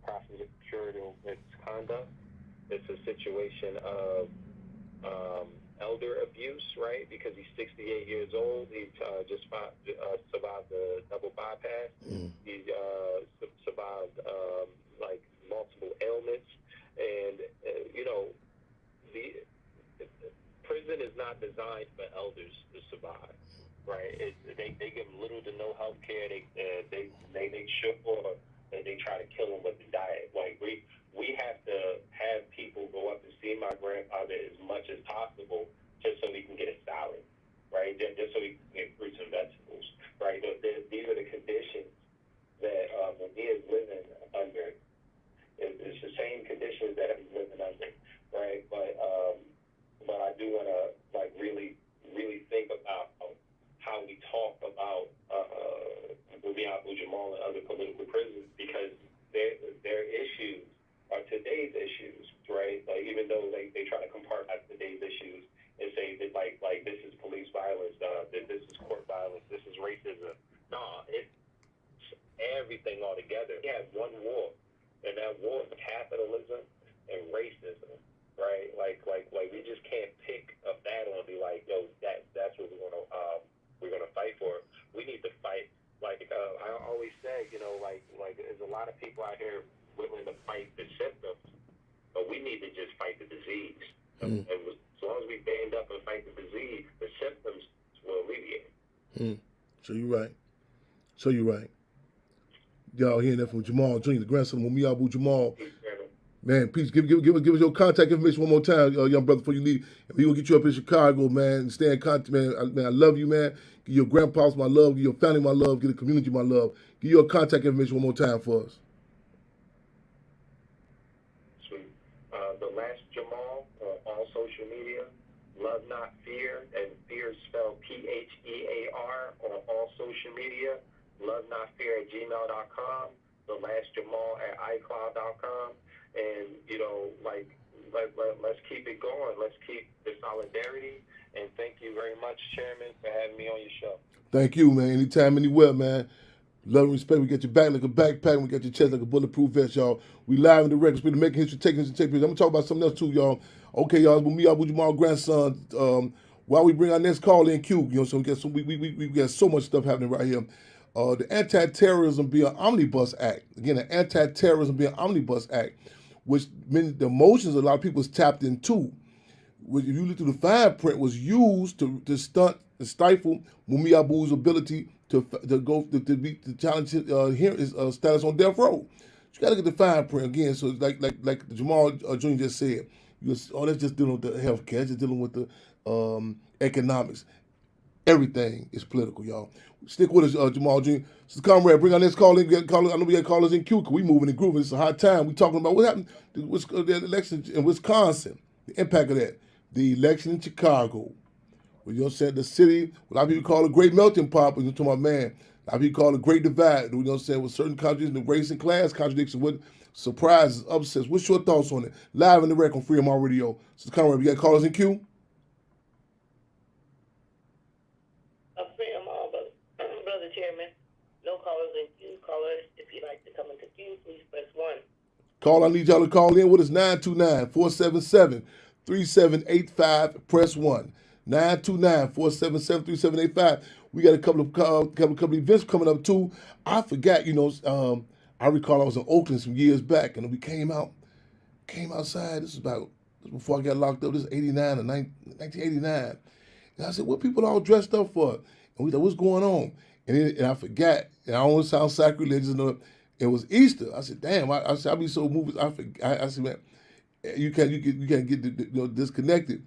prosecutorial misconduct. It's a situation of elder abuse, right? Because he's 68 years old. He just survived the double bypass. He survived like multiple ailments, and you know, the prison is not designed for elders to survive, right? They give them little to no health care. They sure and they try to kill them with the diet. Like we have to have people go up and see my grandfather as much as possible, just so we can get a salad, right? Just so we can get fruits and vegetables, right? These are the conditions that Mumia is living under. It's the same conditions that he's living under, right? But I do want to like really think about how we talk about Mumia JaMal and other political prisoners, because their issues are today's issues, right? Like, even though they try to compartmentalize today's issues and say that like this is police violence, that this is court violence, this is racism. No, it's everything all together. We have one war, and that war is capitalism and racism, right? Like we just can't pick a battle and be like, yo, that's what we're gonna fight for. We need to fight. Like I always say, you know, like there's a lot of people out here willing to fight the symptoms, but we need to just fight the disease. And as long as we band up and fight the disease, the symptoms will alleviate. So you're right. Y'all hearing that from JaMal Jr., the grandson of Mumia JaMal. Man, please give us your contact information one more time, young brother, before you leave. And we will get you up in Chicago, man, and stay in contact, man. I love you, man. Give your grandpas my love, give your family my love, give the community my love. Give your contact information one more time for us. Sweet. The last JaMal on all social media. Love Not Fear, and fear is spelled P-H-E-A-R on all social media. lovenotfear@gmail.com. The last JaMal at iCloud.com. And, you know, like, let's keep it going. Let's keep the solidarity. And thank you very much, Chairman, for having me on your show. Thank you, man. Anytime, anywhere, man. Love and respect. We got your back like a backpack, and we got your chest like a bulletproof vest, y'all. We live in the record. We're making history, taking history, taking history. I'm going to talk about something else, too, y'all. Okay, y'all. With me, JaMal grandson. While we bring our next call in, Q, you know, so we got so much stuff happening right here. The Anti-Terrorism Bill Omnibus Act. Again, the Anti-Terrorism Bill Omnibus Act, which meant the emotions a lot of people was tapped into, which, if you look through the fine print, was used to stunt and stifle Mumia Abu's ability to challenge his status on death row. You got to get the fine print again. So like JaMal Jr. just said, that's just dealing with the health care, just dealing with the economics. Everything is political, y'all. Stick with us, JaMal Jr. So, comrade, bring our next call in. I know we got callers in queue, because we moving and grooving. It's a hot time. We talking about what happened the election in Wisconsin, the impact of that. The election in Chicago. You know what I'm saying? The city, what a lot of people call a great melting pot, but you're talking about, man, a lot of people call it a great divide. You know what I'm saying? With certain countries, the race and class contradictions, what surprises, upsets. What's your thoughts on it? Live in the rec on Freedom All Radio. So, Conrad, we got callers in queue? Brother Chairman, no callers in queue. Callers, if you'd like to come into queue, please press 1. Call, I need y'all to call in with us, 929-477-3785. Press 1. 929-477-3785. We got a couple of events coming up, too. I forgot, I recall I was in Oakland some years back, and we came outside. This was before I got locked up. This is 89 or 1989. And I said, what people all dressed up for? And we thought, what's going on? And I forgot, and I don't want to sound sacrilegious, it was Easter. I said, damn, I be so moved. I said, man, you can't get disconnected.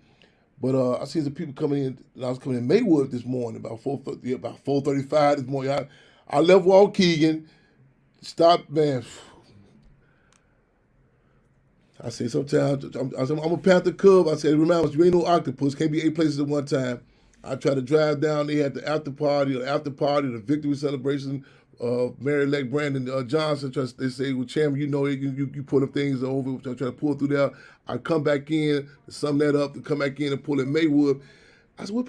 But I seen some people coming in, and I was coming in Maywood this morning, about 4:35 this morning. I left Waukegan, stopped, man. I say sometimes, I'm a Panther Cub. I said, remember, you ain't no octopus, can't be 8 places at one time. I tried to drive down. They had the after party, the victory celebration. Mayor-elect Brandon Johnson. They say, well, Chairman, you pull up things over. I try to pull through there. I come back in to sum that up, to come back in and pull in Maywood. I said, where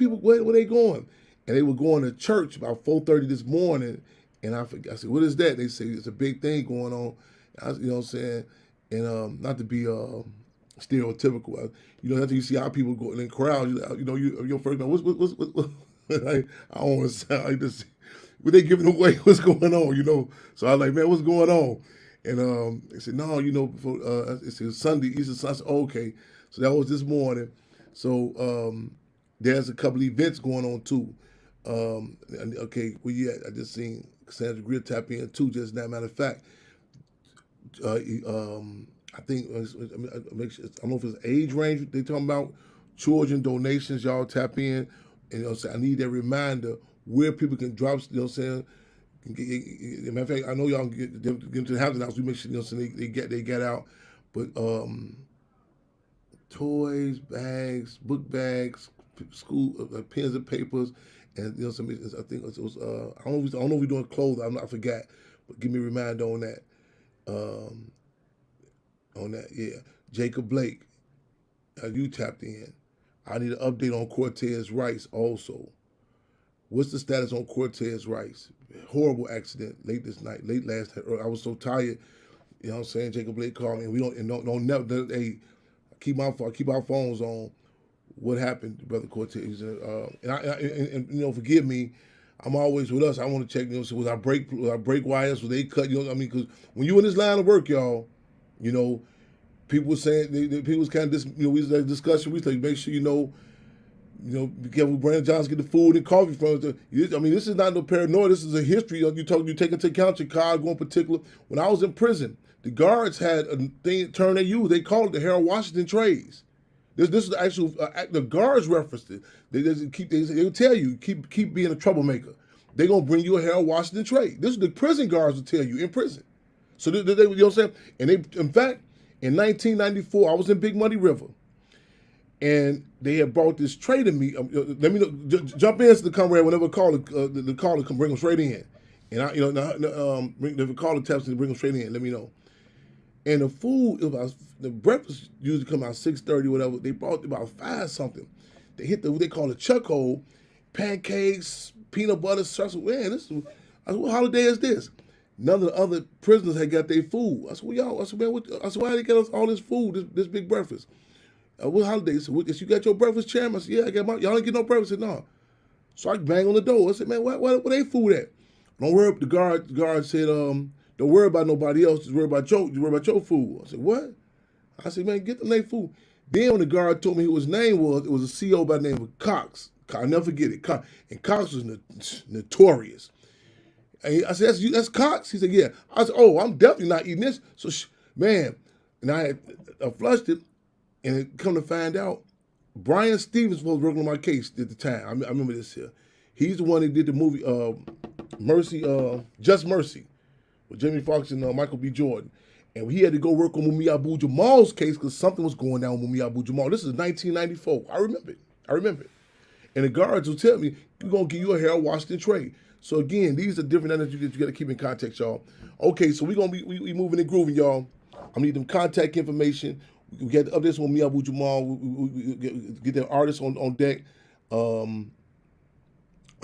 they going? And they were going to church about 4:30 this morning. And I said, what is that? They say, it's a big thing going on. You know what I'm saying? And not to be stereotypical. After you see how people go in crowds, your first man, what's I don't want to sound like this. But they giving away what's going on, So I was like, man, what's going on? And they said, no, it's Sunday, Easter Sunday. I said, okay. So that was this morning. So there's a couple events going on too. Okay, where you at? I just seen Cassandra Greer tap in too, just that matter of fact. I think, I don't know if it's age range they're talking about, children donations, y'all tap in. And I need that reminder where people can drop, matter of fact, I know y'all can get into the Hampton House, we make sure, they get out. But toys, bags, book bags, school, pens and papers, and I think it was, I don't know if we're doing clothes, I forgot, but give me a reminder on that. Yeah. Jacob Blake, you tapped in. I need an update on Cortez Rice also. What's the status on Cortez Rice? Horrible accident late last night. I was so tired. You know what I'm saying? Jacob Blake called me, and we don't never. Hey, keep our phones on. What happened, Brother Cortez? And forgive me. I'm always with us. I want to check. So was I break wires? Was they cut? Because when you in this line of work, y'all, people were saying people was kind of we was like discussion. We like make sure be careful. Brandon Johnson get the food and coffee from. This is not no paranoia. This is a history. You take into account Chicago in particular. When I was in prison, the guards had a thing term they used. They called it the Harold Washington trays. This is the actual the guards referenced it. They will tell you keep being a troublemaker. They're gonna bring you a Harold Washington tray. This is the prison guards will tell you in prison. So they you know what I'm saying? And in fact, in 1994, I was in Big Muddy River, and they had brought this tray to me. Let me know, jump in to the comrade whenever the caller come bring them straight in, and the caller taps and bring them straight in. Let me know. And the food, the breakfast usually come out 6:30, whatever. They brought about 5 something. They hit what they call a chuck hole, pancakes, peanut butter, sauce. Man, I said, what holiday is this? None of the other prisoners had got their food. I said, well, y'all, why they get us all this food, this big breakfast? What holiday? So you got your breakfast, Chairman? I said, yeah, I got y'all didn't get no breakfast. I said, no. So I bang on the door. I said, man, where they food at? Don't worry. The guard said, don't worry about nobody else. Just worry about your food. I said, what? I said, man, get them their food. Then when the guard told me who his name was, it was a CO by the name of Cox. I'll never forget it. And Cox was notorious. And I said, that's Cox? He said, yeah. I said, oh, I'm definitely not eating this. So, man, and I flushed it, and it come to find out, Brian Stevens was working on my case at the time. I remember this here. He's the one that did the movie Just Mercy with Jamie Foxx and Michael B. Jordan. And he had to go work on Mumia Abu-Jamal's case because something was going down with Mumia Abu-Jamal. This is 1994. I remember it. And the guards will tell me, we're going to give you a Harold Washington tray. So again, these are different items you got to keep in context, y'all. Okay, so we're going to be we moving and grooving, y'all. I need them contact information. We get updates on Mumia JaMal. We get the artists on deck.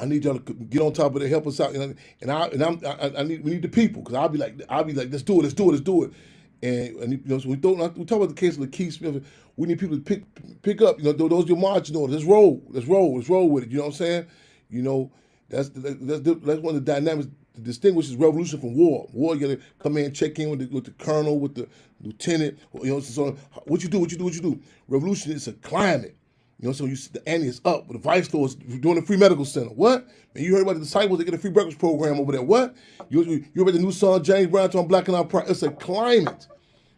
I need y'all to get on top of it, help us out, I need we need the people because I'll be like let's do it. And you know, so we talk about the case of Keith Smith. We need people to pick up. You know, those your marching orders. Let's roll with it. You know what I'm saying? You know, that's one of the dynamics that distinguishes revolution from war. War, you gotta come in, check in with the colonel, with the lieutenant. You know, so what you do. Revolution is a climate. You know, so the ante is up. The vice lords doing the free medical center. What? Man, you heard about the disciples? They get a free breakfast program over there. What? You read the new song James Brown talking Black and Our Pride? It's a climate.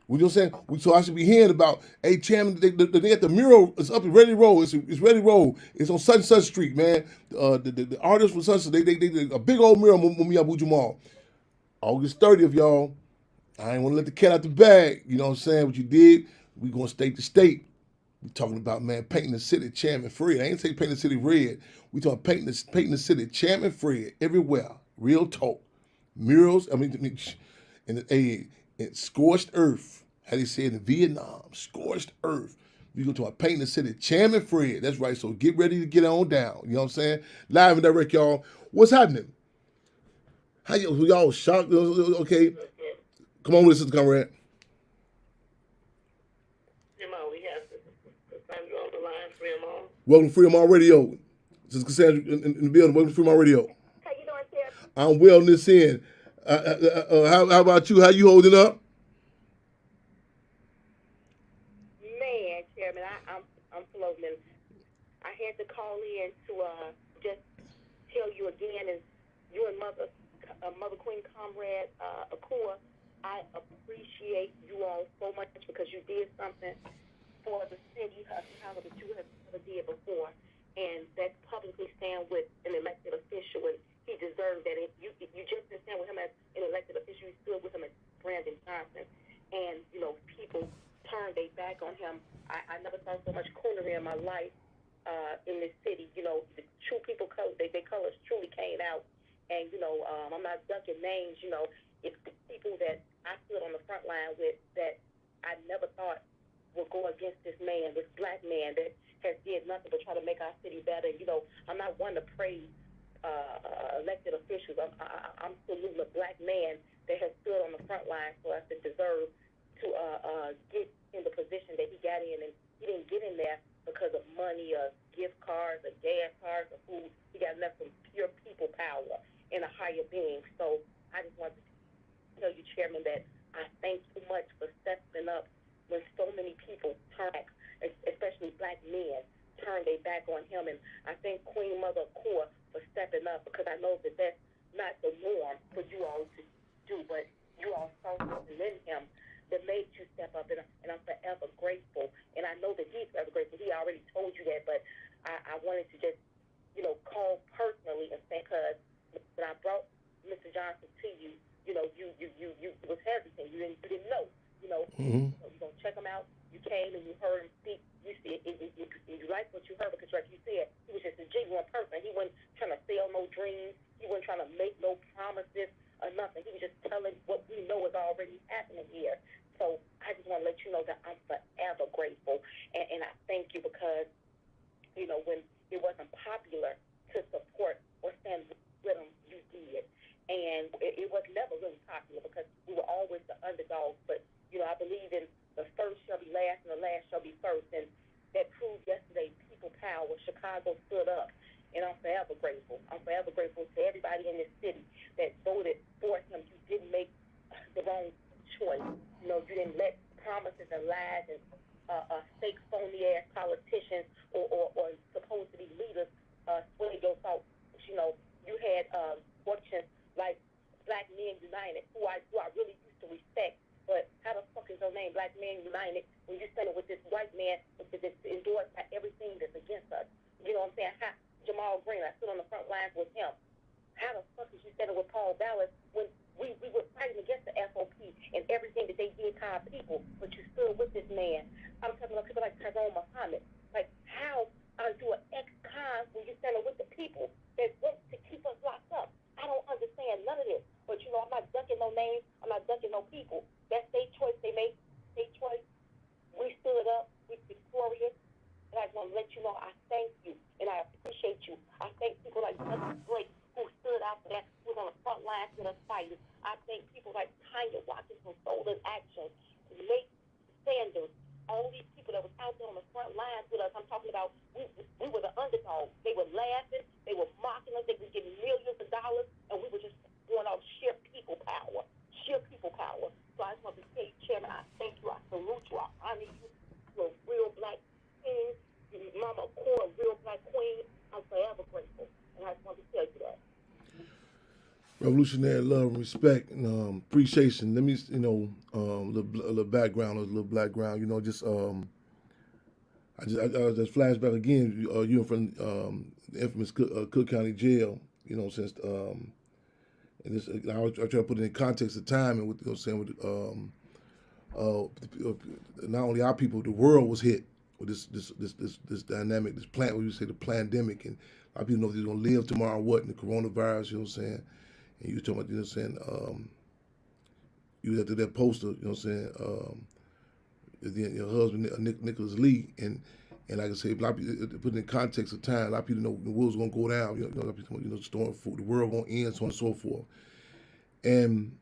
You know what I'm saying? So I should be hearing about, hey, Chairman, they got the mural. It's up and ready to roll. It's ready to roll. It's on such and such street, man. The artists from such they did a big old mural, Mumia JaMal. August 30th, y'all. I ain't want to let the cat out the bag. You know what I'm saying? What you did, we going state to state. We talking about, man, painting the city Chairman Fred. I ain't say painting the city red. We talking painting the city Chairman Fred everywhere. Real talk. Murals, and scorched earth. How they say it in Vietnam, scorched earth. We going to painting the city Chairman Fred. That's right. So get ready to get on down. You know what I'm saying? Live and direct, y'all. What's happening? How y'all shocked? Okay. Come on with us, Sister Comrade. JaMal, we have to find you on the line, Fremont. Welcome to Freedom Radio. Sister Cassandra in the building. Welcome to Freedom Radio. How you doing, Sarah? I'm well in this end. How about you? How you holding up? Man, Chairman, I'm floating. I had to call in to just tell you again, and you and Mother Queen Comrade Akua, I appreciate you all so much because you did something for the city of Chicago that you have never did before, and that's publicly stand with an elected official, and he deserved that. You just didn't stand with him as an elected official, you stood with him as Brandon Johnson, and you know people turned their back on him. I never saw so much coonery in my life in this city. You know, the true people, their colors truly came out, and you know I'm not ducking names. You know, it's the people that I stood on the front line with that I never thought would go against this man, this black man that has did nothing but try to make our city better. You know, I'm not one to praise elected officials. I'm saluting a black man that has stood on the front line for us and deserves to get in the position that he got in, and he didn't get in there because of money or gift cards or gas cards or food. He got left from pure people power and a higher being. So I just wanted to tell you, Chairman, that I thank you much for stepping up when so many people turn back, especially black men, turn their back on him. And I thank Queen Mother Akua for stepping up because I know that that's not the norm for you all to do, but you all saw something in him that made you step up, and I'm forever grateful. And I know that he's forever grateful. He already told you that, but I wanted to just, you know, call personally and say, because when I brought Mr. Johnson to you, you know, you was hesitant. You didn't know. You know, Mm-hmm. you're going to check him out. You came and you heard him speak. You see, you liked what you heard because, like you said, he was just a genuine person. He wasn't trying to sell no dreams. He wasn't trying to make no promises or nothing. He was just telling what we know is already happening here. So I just want to let you know that I'm forever grateful. And I thank you because, you know, when it wasn't popular to support or stand with him, you did. And it was never really popular because we were always the underdogs. But, you know, I believe in the first shall be last and the last shall be first. And that proved yesterday people power. Chicago stood up. And I'm forever grateful. I'm forever grateful to everybody in this city that voted for him. You didn't make the wrong choice. You know, you didn't let promises and lies and fake, phony-ass politicians or supposed to be leaders sway your thoughts. You know, you had fortunes like Black Men United, who I really used to respect. But how the fuck is your name, Black Men United, when you're standing with this white man that's endorsed by everything that's against us? You know what I'm saying? JaMal Green, I stood on the front lines with him. How the fuck is you standing with Paul Dallas when we were fighting against the FOP and everything that they did to our people, but you stood with this man? I'm talking about people like Tyrone Muhammad. Like, how do an ex times when you're standing with the people that want to keep us locked up. I don't understand none of this. But, I'm not ducking no names. I'm not ducking no people. That's their choice they made. Their choice. We stood up. We victorious. And I just want to let you know I thank you. And I appreciate you. I thank people like Justice Blake who stood out for that, who was on the front lines with us fighting. I thank people like Tanya Watkins from Soulless Action, Nate Sanders, all these people that was out there on the front lines with us. I'm talking about we were the underdogs. They were laughing. They were mocking us. They were getting millions of dollars. And we were just going off sheer people power. Sheer people power. So I just want to say, Chairman, I thank you. I salute you. I honor you. You're a real black king. Mama Core, a real black queen. I'm forever grateful. And I just want to tell you that. Revolutionary love and respect and appreciation. Let me, little background, a little background. I just flashback again. You from the infamous Cook County Jail. Since and this, I was trying to put it in context of time and with not only our people, the world was hit with this dynamic, this plant. We would say the pandemic, and a lot of people know if they're gonna live tomorrow. What in the coronavirus? You know what I'm saying? And you were talking about, you had that poster, your husband, Nicholas Lee, and like I say, a lot of people, put it in context of time, a lot of people know the world's going to go down, a lot of people, storm food, the world going to end, so on and so forth. And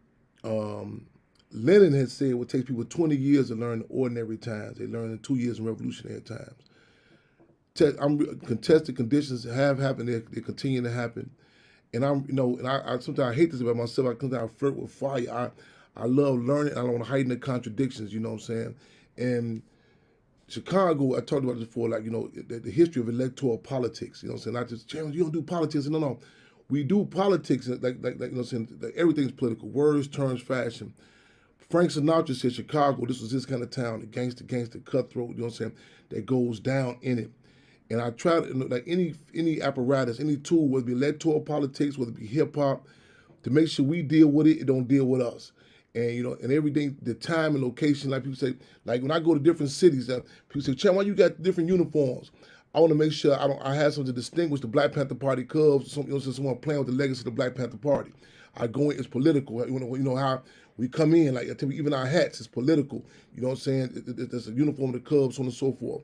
Lenin had said it would take people 20 years to learn ordinary times. They learn in 2 years in revolutionary times. Contested conditions have happened, they continue to happen. And I sometimes I hate this about myself. I flirt with fire. I love learning. I don't want to hide in the contradictions. You know what I'm saying? And Chicago, I talked about this before. The history of electoral politics. You know what I'm saying? Not just, Chairman, you don't do politics. No. We do politics. Like you know what I'm saying? Like everything's political. Words, terms, fashion. Frank Sinatra said Chicago. This was this kind of town. The gangster, cutthroat. You know what I'm saying? That goes down in it. And I try to, like any apparatus, any tool, whether it be electoral politics, whether it be hip hop, to make sure we deal with it don't deal with us. And and everything, the time and location, like people say, like when I go to different cities, people say, Chad, why you got different uniforms? I want to make sure I have something to distinguish the Black Panther Party Cubs, someone playing with the legacy of the Black Panther Party. I go in, it's political. You know how we come in, like I tell you, even our hats, it's political. You know what I'm saying? There's a uniform of the Cubs, so on and so forth.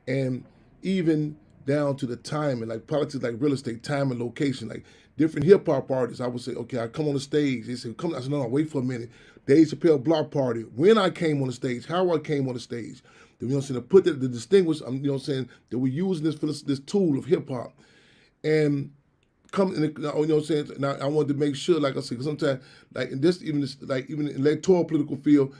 And even down to the timing, like politics, like real estate, time and location, like different hip hop artists. I would say, okay, I come on the stage. They say, come. I said, no, wait for a minute. Dave Chappelle Block Party. When I came on the stage, how I came on the stage. You know what I'm saying? To put that, to distinguish. You know what I'm saying? That we're using this tool of hip hop, and come. You know what I'm saying? Now I wanted to make sure, like I said, because sometimes, like in this, even in the electoral political field,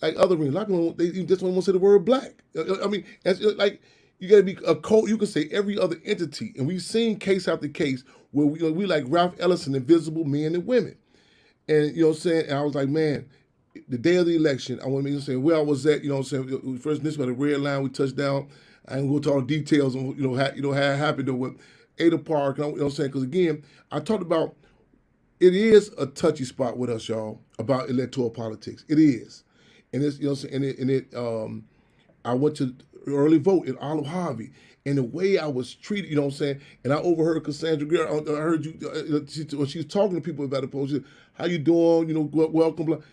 like other rings, like they just don't want to say the word black. I mean, it's like. You got to be a code. You can say every other entity, and we've seen case after case where we like Ralph Ellison, invisible men and women, and you know what I'm saying. And I was like, man, the day of the election, I want to say where I was at. You know what I'm saying. First, this was the red line. We touched down. I ain't going to talk all the details on how it happened or with Ada Park. You know what I'm saying? Because again, I talked about it is a touchy spot with us, y'all, about electoral politics. It is, and it's what I'm saying. I went to early vote in Olive Harvey, and the way I was treated, you know what I'm saying? And I overheard Cassandra Greer, I heard you, when she was talking to people about the post, how you doing, welcome,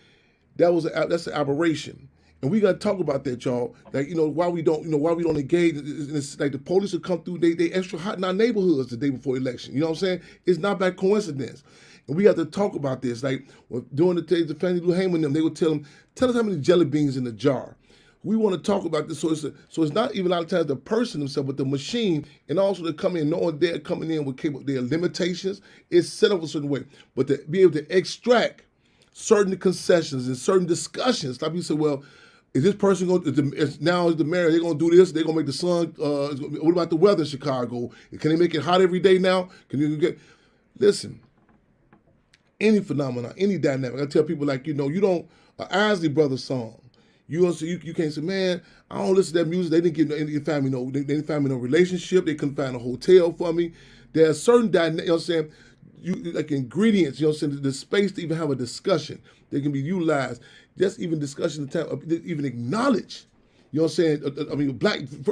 that's an aberration. And we got to talk about that, y'all. Like, why we don't engage. It's like the police will come through, they extra hot in our neighborhoods the day before election. You know what I'm saying? It's not by coincidence. And we have to talk about this. Like, during the days of Fannie Lou Hamer and them, they would tell us how many jelly beans in the jar. We want to talk about this, so it's not even a lot of times the person themselves, but the machine, and also to come in knowing they're coming in with their limitations. It's set up a certain way, but to be able to extract certain concessions and certain discussions. Like you say, well, is this person going to, now is the mayor, they're going to do this, they're going to make the sun, what about the weather in Chicago? Can they make it hot every day now? Listen, any phenomenon, any dynamic, I tell people like, you don't, Isley Brothers song, you can't say, man, I don't listen to that music. They didn't find me no relationship. They couldn't find a hotel for me. There are certain dynamics, you know what I'm saying, like ingredients, you know what I'm saying, the space to even have a discussion. They can be utilized. Just even discussion, even acknowledge You know what I'm saying? I mean,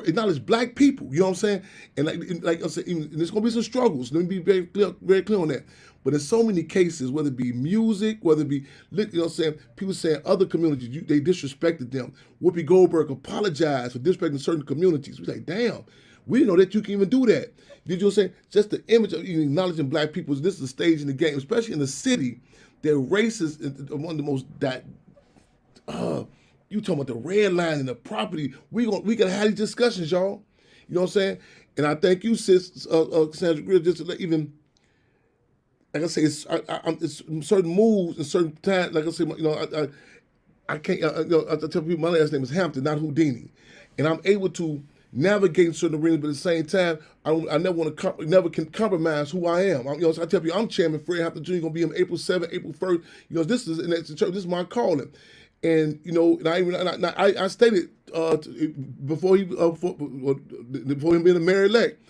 acknowledge black people. You know what I'm saying? And like I said, and there's gonna be some struggles. Let me be very clear on that. But in so many cases, whether it be music, whether it be, you know what I'm saying, people saying other communities, they disrespected them. Whoopi Goldberg apologized for disrespecting certain communities. We like, damn, we didn't know that you can even do that. Did you know what I'm saying? Just the image of even acknowledging black people, this is a stage in the game, especially in the city, that race is one of the most, you talking about the red line and the property. We gotta have these discussions, y'all. You know what I'm saying? And I thank you, sis, Cassandra Greer, just to let even, like I say, it's certain moves and certain times. Like I say, you know, I can't. I tell people my last name is Hampton, not Houdini, and I'm able to navigate in certain arenas. But at the same time, I never want to never can compromise who I am. You know, so I tell people I'm Chairman Fred Hampton Jr. Going to be on April 7th, April 1st. You know, this is this is my calling. And you know, and I stated before him being a mayor elect,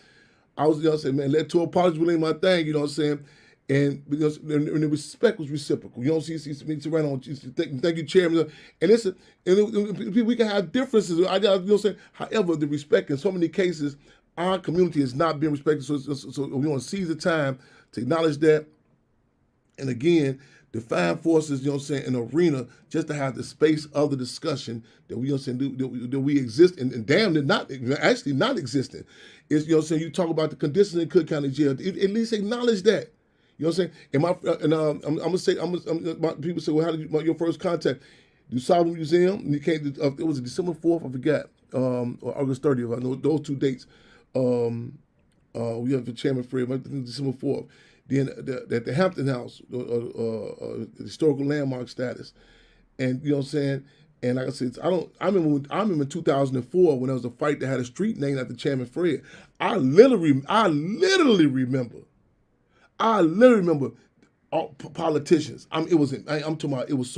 I was, you know, saying, man, let two apologies really ain't my thing. You know what I'm saying? And because and the respect was reciprocal. You don't see me right on. Thank you, Chairman. And listen, and we can have differences. You know what I'm saying? However, the respect in so many cases, our community is not being respected. So we want to seize the time to acknowledge that. And again, define forces, you know what I'm saying, an arena just to have the space of the discussion that we, you know what I'm saying, that we exist in, and damn, they're not actually not existing. Is, you know what I'm saying, you talk about the conditions in Cook County Jail, at least acknowledge that. You know what I'm saying? I'm gonna say, people say, well, how did you, your first contact? You saw the museum, and you came to, it was December 4th, I forgot, or August 30th, I know those two dates. We have the Chairman Fred, I think December 4th. Then at the Hampton House, historical landmark status, and you know what I'm saying. And like I said, I remember in 2004 when there was a fight that had a street named after Chairman Fred. I literally remember all politicians. I'm talking about, it was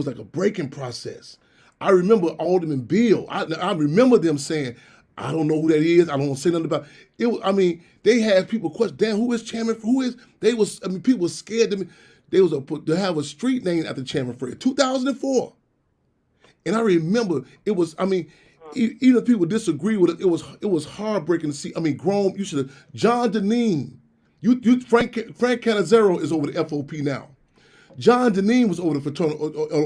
like a breaking process. I remember Alderman Bill. I remember them saying, I don't know who that is. I don't want to say nothing about it. They had people question, damn, who is Chairman? People were scared to have a street named after Chairman Fred. 2004. And I remember it was, even if people disagree with it, it was heartbreaking to see. Grown, John Deneen, Frank Canizero is over the FOP now. John Deneen was over the fraternal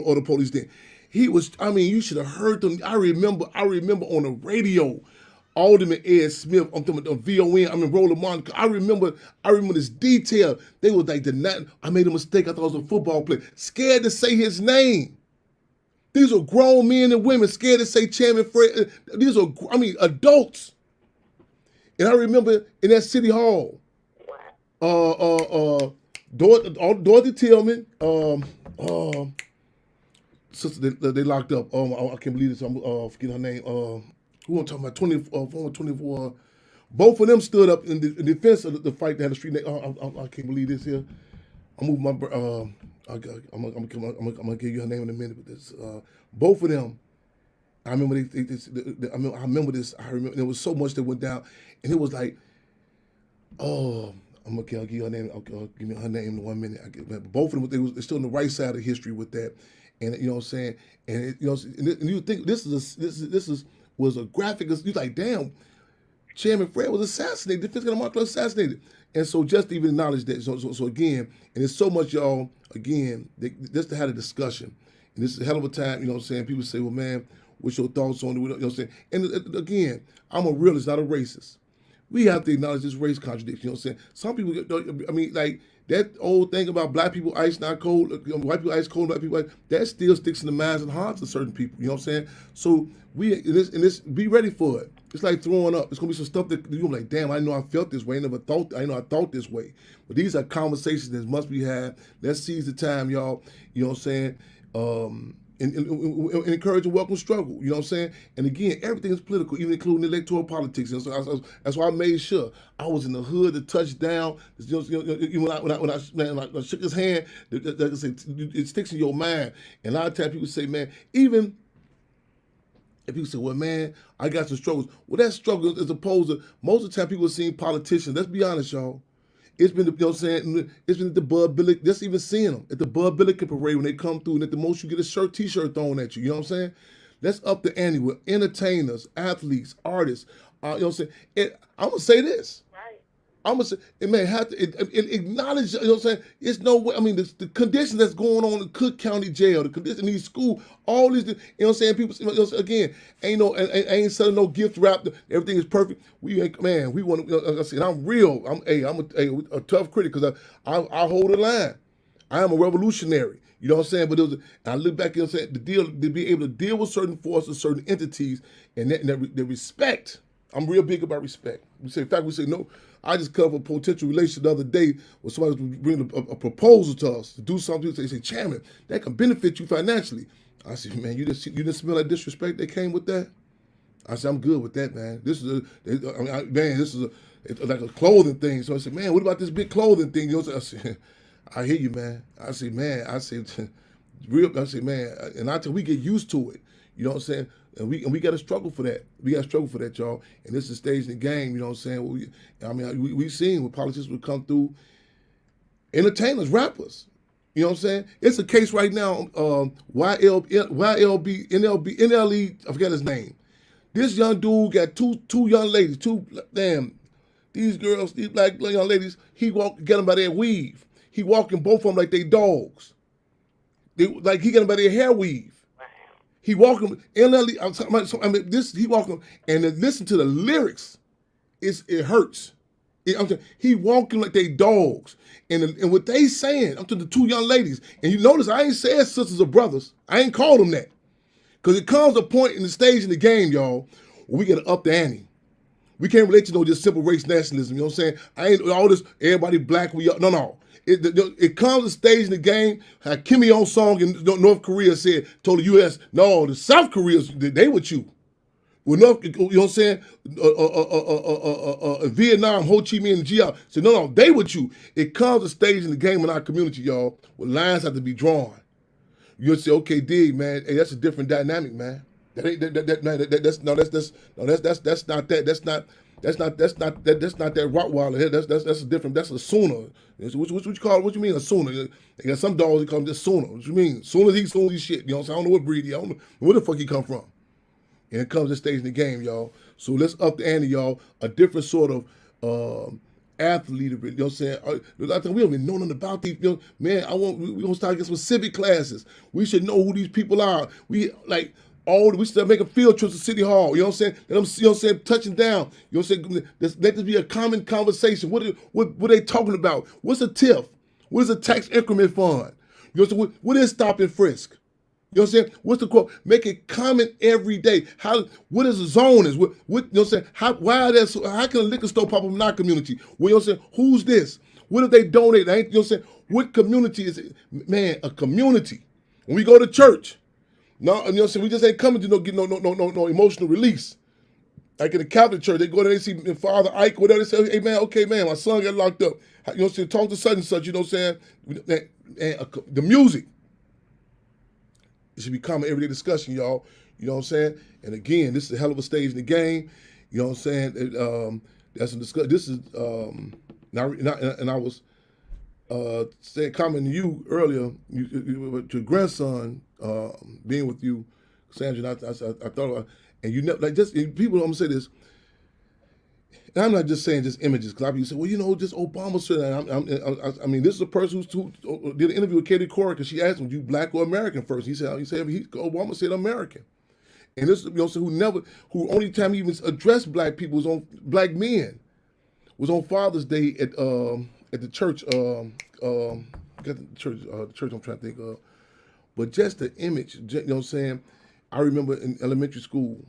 or the police then. He was, you should have heard them. I remember on the radio, Alderman Ed Smith, on VON, Roland Monica. I remember this detail. They was like, I made a mistake. I thought it was a football player. Scared to say his name. These are grown men and women scared to say Chairman Fred. These are, adults. And I remember in that city hall, Dorothy Tillman, sister they locked up. I can't believe this. I'm forgetting her name. Who I'm talking about? Former 24. Both of them stood up in defense of the fight that had the street name. I can't believe this here. I'm moving my. I'm gonna give you her name in a minute. But this, both of them. I remember I remember this. I remember there was so much that went down, and it was like, oh. I'll give you her name. I'll give me her name in 1 minute. Both of them, they're still on the right side of history with that, and you know what I'm saying. And and you think this was a graphic. You're like, damn, Chairman Fred was assassinated. The Defense Mark was assassinated, and so just to even acknowledge that. So again, and there's so much, y'all. Again, just to have a discussion, and this is a hell of a time. You know what I'm saying. People say, well, man, what's your thoughts on it? You know what I'm saying. And again, I'm a realist, not a racist. We have to acknowledge this race contradiction. You know what I'm saying? Some people, like that old thing about black people ice not cold, white people ice cold, black people ice, that still sticks in the minds and hearts of certain people. You know what I'm saying? So be ready for it. It's like throwing up. It's gonna be some stuff that you're like, damn, I know I felt this way. I thought this way. But these are conversations that must be had. Let's seize the time, y'all. You know what I'm saying? And encourage a welcome struggle, you know what I'm saying? And again, everything is political, even including electoral politics. And so that's why I made sure I was in the hood to touch down. When I shook his hand, it sticks in your mind. And a lot of times people say, man, even if people say, well, man, I got some struggles. Well, that struggle is opposed to, most of the time people are seeing politicians. Let's be honest, y'all. It's been, you know what I'm saying, it's been at the Bud Billick, just even seeing them at the Bud Billick parade when they come through, and at the most you get a t-shirt thrown at you, you know what I'm saying? Let's up the ante with entertainers, athletes, artists. You know what I'm saying? I'm gonna say this. Right. I'm gonna say it may have to acknowledge. You know what I'm saying? It's no way. I mean, the conditions that's going on in Cook County Jail, the condition in these schools, all these. You know what I'm saying? People, you know, again, ain't selling no gift wrap. Everything is perfect. We ain't, man. We want to. Like I said, I'm real. I'm a tough critic because I hold the line. I am a revolutionary. You know what I'm saying? But I look back and say the deal to be able to deal with certain forces, certain entities, and the respect. I'm real big about respect. In fact, we say no. I just covered a potential relationship the other day where somebody was bringing a proposal to us to do something. They say, Chairman, that can benefit you financially. I said, man, you didn't smell that disrespect that came with that? I said, I'm good with that, man. This is it's like a clothing thing. So I said, man, what about this big clothing thing? You know, I said, I hear you, man. I said, man, real. I said, man, and I tell we get used to it. You know what I'm saying? And we got to struggle for that. We got to struggle for that, y'all. And this is stage in the game. You know what I'm saying? We've seen when politicians would come through, entertainers, rappers. You know what I'm saying? It's a case right now. NLE. I forget his name. This young dude got two young ladies. These girls, these black young ladies. He get them by their weave. He walking both of them like they dogs. Like he got them by their hair weave. He walking NLE. He walking and then listen to the lyrics. It hurts. I'm saying he walking like they dogs, and what they saying. I'm to the two young ladies, and you notice I ain't said sisters or brothers. I ain't called them that, because it comes a point in the stage in the game, y'all, where we gotta up the ante. We can't relate to just simple race nationalism. You know what I'm saying? I ain't all this everybody black. No. It comes a stage in the game. How Kim Il Sung in North Korea told the U.S. no, the South Koreans they with you. Well, you know what I'm saying? Vietnam, Ho Chi Minh, and Gia said no, they with you. It comes a stage in the game in our community, y'all, where lines have to be drawn. You'll say, okay, dig, man. Hey, that's a different dynamic, man. That's not that Rottweiler. That's a different. That's a Sooner. What you call it? What you mean a Sooner? They got some dogs that call them just Sooner. What you mean? Sooner he shit. You know what I'm saying? I don't know what breed he. I don't know where the fuck he come from. And it comes to stage in the game, y'all. So let's up the ante, y'all. A different sort of athlete. You know what I'm saying? I think we don't even know nothing about these. You know, man, we gonna start getting some civic classes. We should know who these people are. We start making field trips to City Hall. You know what I'm saying? Let them, you know what I'm saying, touching down. You know what I'm saying? Let this be a common conversation. What are they talking about? What's a TIF? What is a tax increment fund? You know what I'm saying? What is stop and frisk? You know what I'm saying? What's the quote? Make it common every day. What is a zone is? What you know what I'm saying? How can a liquor store pop up in our community? Well, you know what I'm saying? Who's this? What if they donate? You know what I'm saying? What community is it? Man, a community. When we go to church, no, you know what I'm saying? We just ain't coming to get no emotional release. Like in the Catholic church, they go there, they see Father Ike, whatever, they say, hey man, okay man, my son got locked up. You know what I'm saying? Talk to such and such, you know what I'm saying? And the music. It should be common everyday discussion, y'all. You know what I'm saying? And again, this is a hell of a stage in the game. You know what I'm saying? That's some discussion. This is and I was saying, commenting to you earlier, your grandson being with you, Sandra. And I thought about, and you never like just people. I'm gonna say this. And I'm not just saying just images, because people say, well, you know, just Obama said that. I mean, this is a person who did an interview with Katie Couric, because she asked him, you black or American first? He said Obama said American. And this, you know, who only time he even addressed black people was on black men, was on Father's Day at the church. The church I'm trying to think of. But just the image, you know what I'm saying? I remember in elementary school,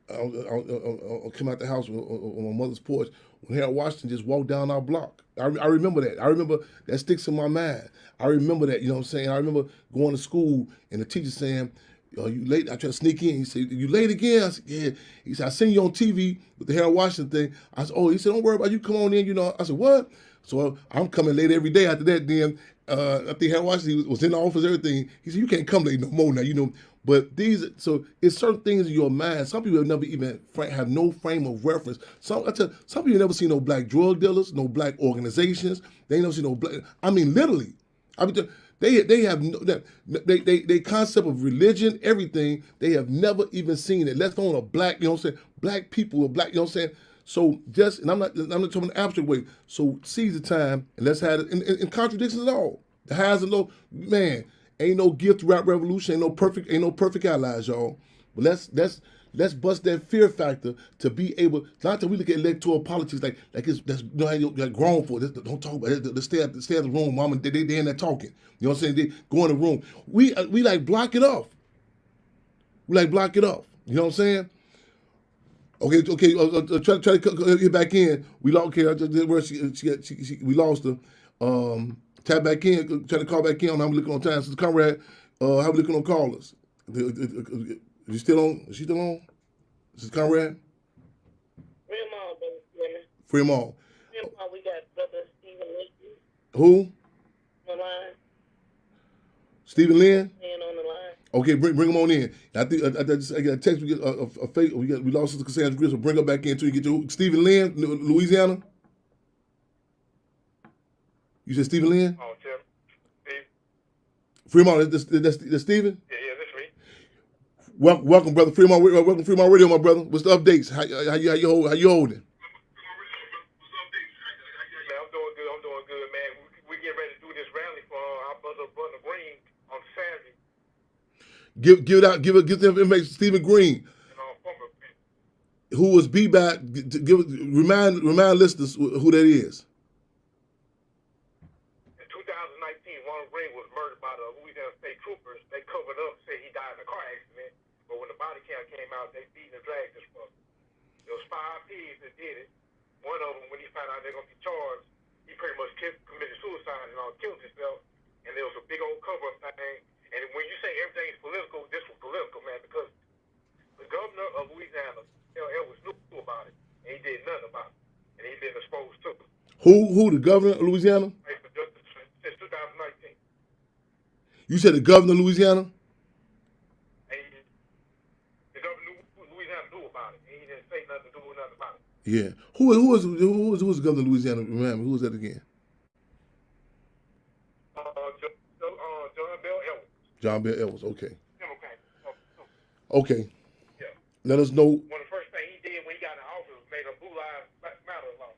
I'll come out the house on my mother's porch when Harold Washington just walked down our block. I remember that. I remember that sticks in my mind. I remember that, you know what I'm saying? I remember going to school and the teacher saying, you late? I tried to sneak in. He said, you late again? I said, yeah. He said, I seen you on TV with the Harold Washington thing. I said, oh, he said, don't worry about it. You come on in, you know. I said, what? So I'm coming late every day after that. Then I think Harold Washington was in the office, everything. He said, you can't come late no more now, you know. But so it's certain things in your mind. Some people have never even have no frame of reference. Some people never seen no black drug dealers, no black organizations. They ain't never seen no black. I mean, literally. They have they concept of religion, everything, they have never even seen it. Let's go on a black, you know what I'm saying? Black people or black, you know what I'm saying? So just, and I'm not talking in an abstract way. So seize the time and let's have it in contradictions at all. The highs and lows, man, ain't no gift throughout revolution, ain't no perfect allies, y'all. But let's bust that fear factor to be able, not that we look at electoral politics like it's that's, you know how you're grown for it. Don't talk about it. Let's stay at the room, mama. They in there talking. You know what I'm saying? They go in the room. We like block it off. We like block it off. You know what I'm saying? Okay. Try to get back in. We lost. Okay, we lost her. Tap back in. Try to call back in. I'm looking on time. So, comrade, how we looking on callers? Is she still on? Is she still on? This is Conrad? Free 'em all, baby. Women. Free 'em all. Free 'em all. We got Brother Stephen Lee Who? on the line. Stephen Lynn? Lynn on the line. Okay, bring him on in. I think I got a text. We get a fake. We lost Sister Cassandra Grissom. Bring her back in until you get to Stephen Lynn, Louisiana. You said Stephen Lynn? Oh, Tim. Steve? Fremont, that's Stephen? Yeah, that's me. Welcome, brother. Fremont, welcome Fremont Radio, my brother. What's the updates? How you holding? Man, I'm doing good, man. We getting ready to do this rally for our brother Green on Saturday. Give the information. Stephen Green, who was B-Back. Remind listeners who that is. In 2019, Ronald Green was murdered by the Louisiana State Troopers. They covered up, said he died in a car accident. But when the body count came out, they beat and dragged this brother. There was 5 pigs that did it. One of them, when he found out they're going to be charged, he pretty much committed suicide and killed himself. And there was a big old cover-up thing. And when you say everything's political, this was political, man, because the governor of Louisiana, Elvis, knew about it, and he did nothing about it. And he's been exposed to it. Who the governor of Louisiana? Since 2019. You said the governor of Louisiana? The governor of Louisiana knew about it, and he didn't say nothing to do with nothing about it. Yeah. Who was the governor of Louisiana? Remember, who was that again? John Bell Edwards, okay. Okay. Yeah. Let us know. One of the first things he did when he got in office was made a Blue Lives Matter law.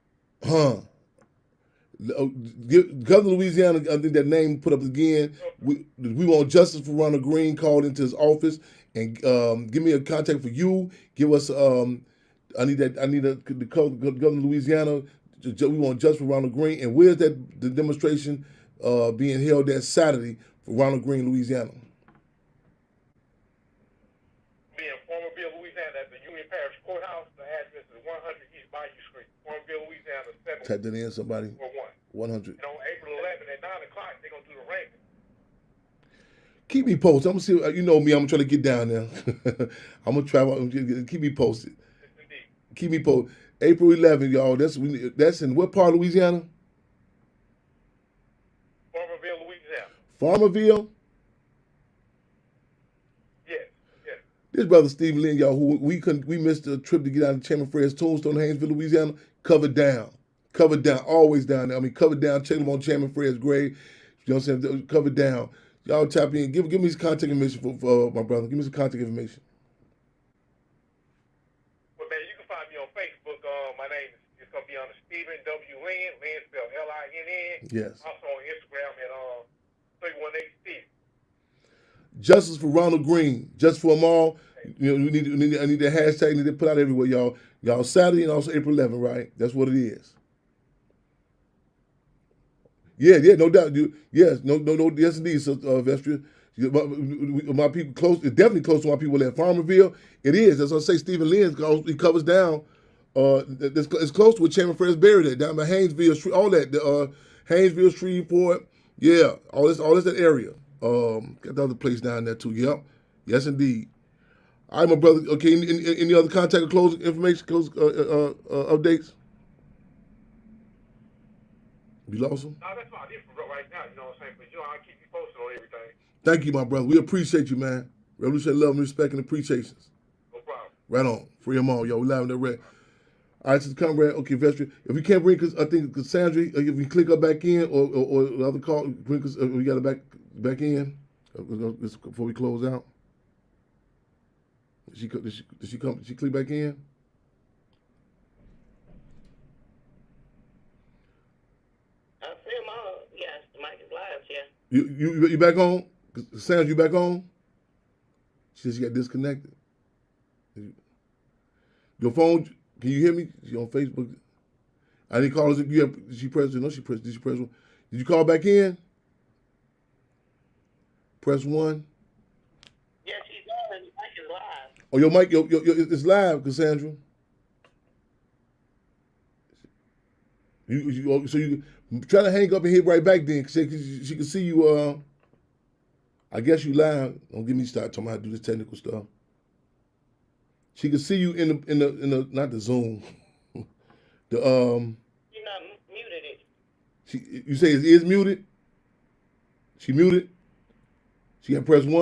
Governor of Louisiana, I think that name put up again. We want justice for Ronald Green called into his office, and give me a contact for you. Give us I need the governor of Louisiana. We want justice for Ronald Green. And where's the demonstration being held that Saturday for Ronald Green, Louisiana? Being Farmerville, Louisiana, at the Union Parish Courthouse. The address is 100 East Bayou Street, Farmerville, Louisiana, 7. Type that in, somebody. 100. And on April 11th at 9 o'clock, they're going to do the ranking. Keep me posted. I'm gonna see. You know me. I'm gonna try to get down there. I'm gonna travel. Keep me posted. Yes, indeed. Keep me posted. April 11th, y'all. That's in what part of Louisiana? Farmerville, Louisiana. Farmerville. Yes. This brother Stephen Lynn, y'all, who we missed a trip to get out of Chairman Fred's Tombstone, Haynesville, Louisiana. Covered down, always down there. I mean, covered down. Check him on Chairman Fred's grave. You know what I'm saying? Covered down. Y'all tap in. Give me some contact information for my brother. Give me some contact information. Well, man, you can find me on Facebook. My name is going to be under Stephen W. Lynn. Lynn spelled Linn. Yes. Also on Instagram at 318 Steve. Justice for Ronald Green. Justice for them all. You know, I need that hashtag. I need to put out everywhere, y'all. Y'all Saturday and also April 11th, right? That's what it is. Yeah, no doubt. Yes, yes indeed, Vestria. My people close. It's definitely close to my people at Farmerville. It is. That's what I say. Stephen Lynn, he covers down. It's close to where Chairman Fred's buried at, down by Haynesville Street, all that. Haynesville, Shreveport. Yeah, all this that area. Got the other place down there too. Yep. Yes indeed. All right, my brother. Okay. Any other contact or closing information? Updates? You lost him? No, that's about it for right now. You know what I'm saying? But I'll keep you posted on everything. Thank you, my brother. We appreciate you, man. Revolution, love, and respect, and appreciations. No problem. Right on. Free them all, yo. We live in the red. All right, so comrade. Okay, Vestry. If we can't bring, I think Cassandra, if we click her back in, or the other call, we got to back back in? Before we close out? Did she come? Did she click back in? I feel my yes, the mic is live, yeah. You back on? Sandra, you back on? She said she got disconnected. Your phone, can you hear me? She on Facebook. I didn't call her. Did she press? No, she pressed. Did she press one? Did you call back in? Press 1. Yes, she's on. The mic is live. Oh, your mic, it's live, Cassandra. So you try to hang up and hit right back then, cause she can see you. I guess you live. Don't get me started talking about how to do this technical stuff. She can see you in the not the Zoom. The She not muted it. You say it is muted? She muted? She got to press 1?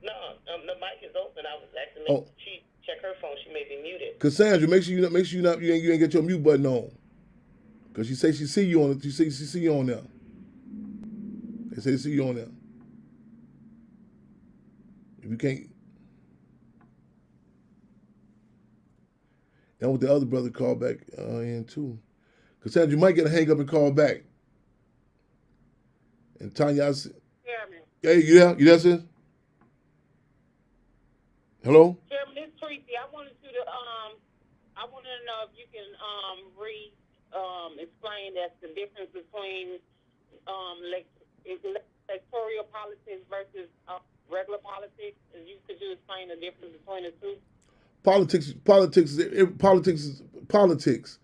No, the mic is open. I was asking Oh. she check her phone. She may be muted. Cassandra, make sure you ain't get your mute button on. Cause she say she see you on it. She see you on there. They say they see you on there. If you can't, and what the other brother called back in too. Cassandra, you might get to hang up and call back. And Tanya, I see. Chairman. Hey, you there, sis? Hello? Chairman, it's Tracy. I wanted to know if you can explain that the difference between electoral politics versus regular politics. Could you explain the difference between the two? Politics is politics.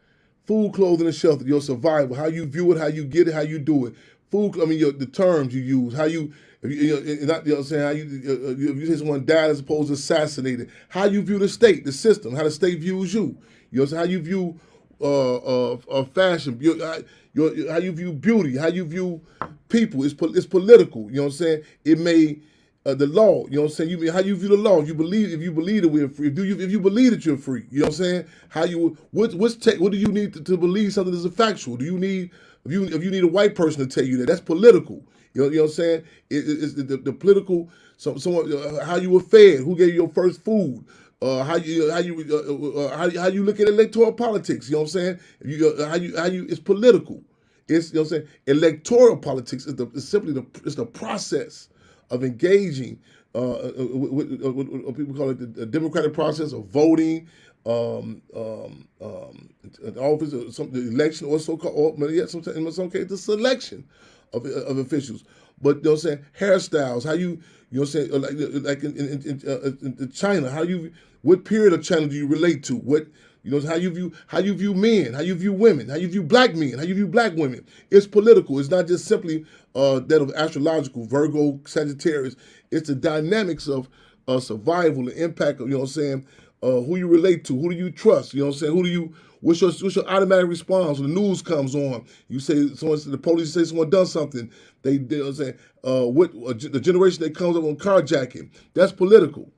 Food, clothing, and shelter. Your survival. How you view it, how you get it, how you do it. Food. The terms you use. How you. If you saying how if you say someone died as opposed to assassinated. How you view the state, the system. How the state views you. How you view fashion. How you view beauty. How you view people. It's political. You know what I'm saying? It may. The law, you know what I'm saying? How you view the law? If you believe that we're free, if you believe that you're free, you know what I'm saying? How you what do you need to believe something is a factual? Do you need if you need a white person to tell you that? That's political. You know what I'm saying? It's the political. Someone how you were fed, who gave you your first food, how you look at electoral politics. You know what I'm saying? How you it's political. It's you know what I'm saying. Electoral politics is simply the process of engaging what people call it the democratic process of voting, office, or the election, or so-called, or yet in some cases, the selection of officials. But you know what I'm saying, hairstyles, how you know what I'm saying, like in China, what period of China do you relate to? What how you view men, how you view women, how you view black men, how you view black women. It's political. It's not just simply that of astrological, Virgo, Sagittarius. It's the dynamics of survival, the impact of, you know what I'm saying, who you relate to, who do you trust, you know what I'm saying, what's your automatic response when the news comes on? You say the police say someone done something, they say the generation that comes up on carjacking, that's political.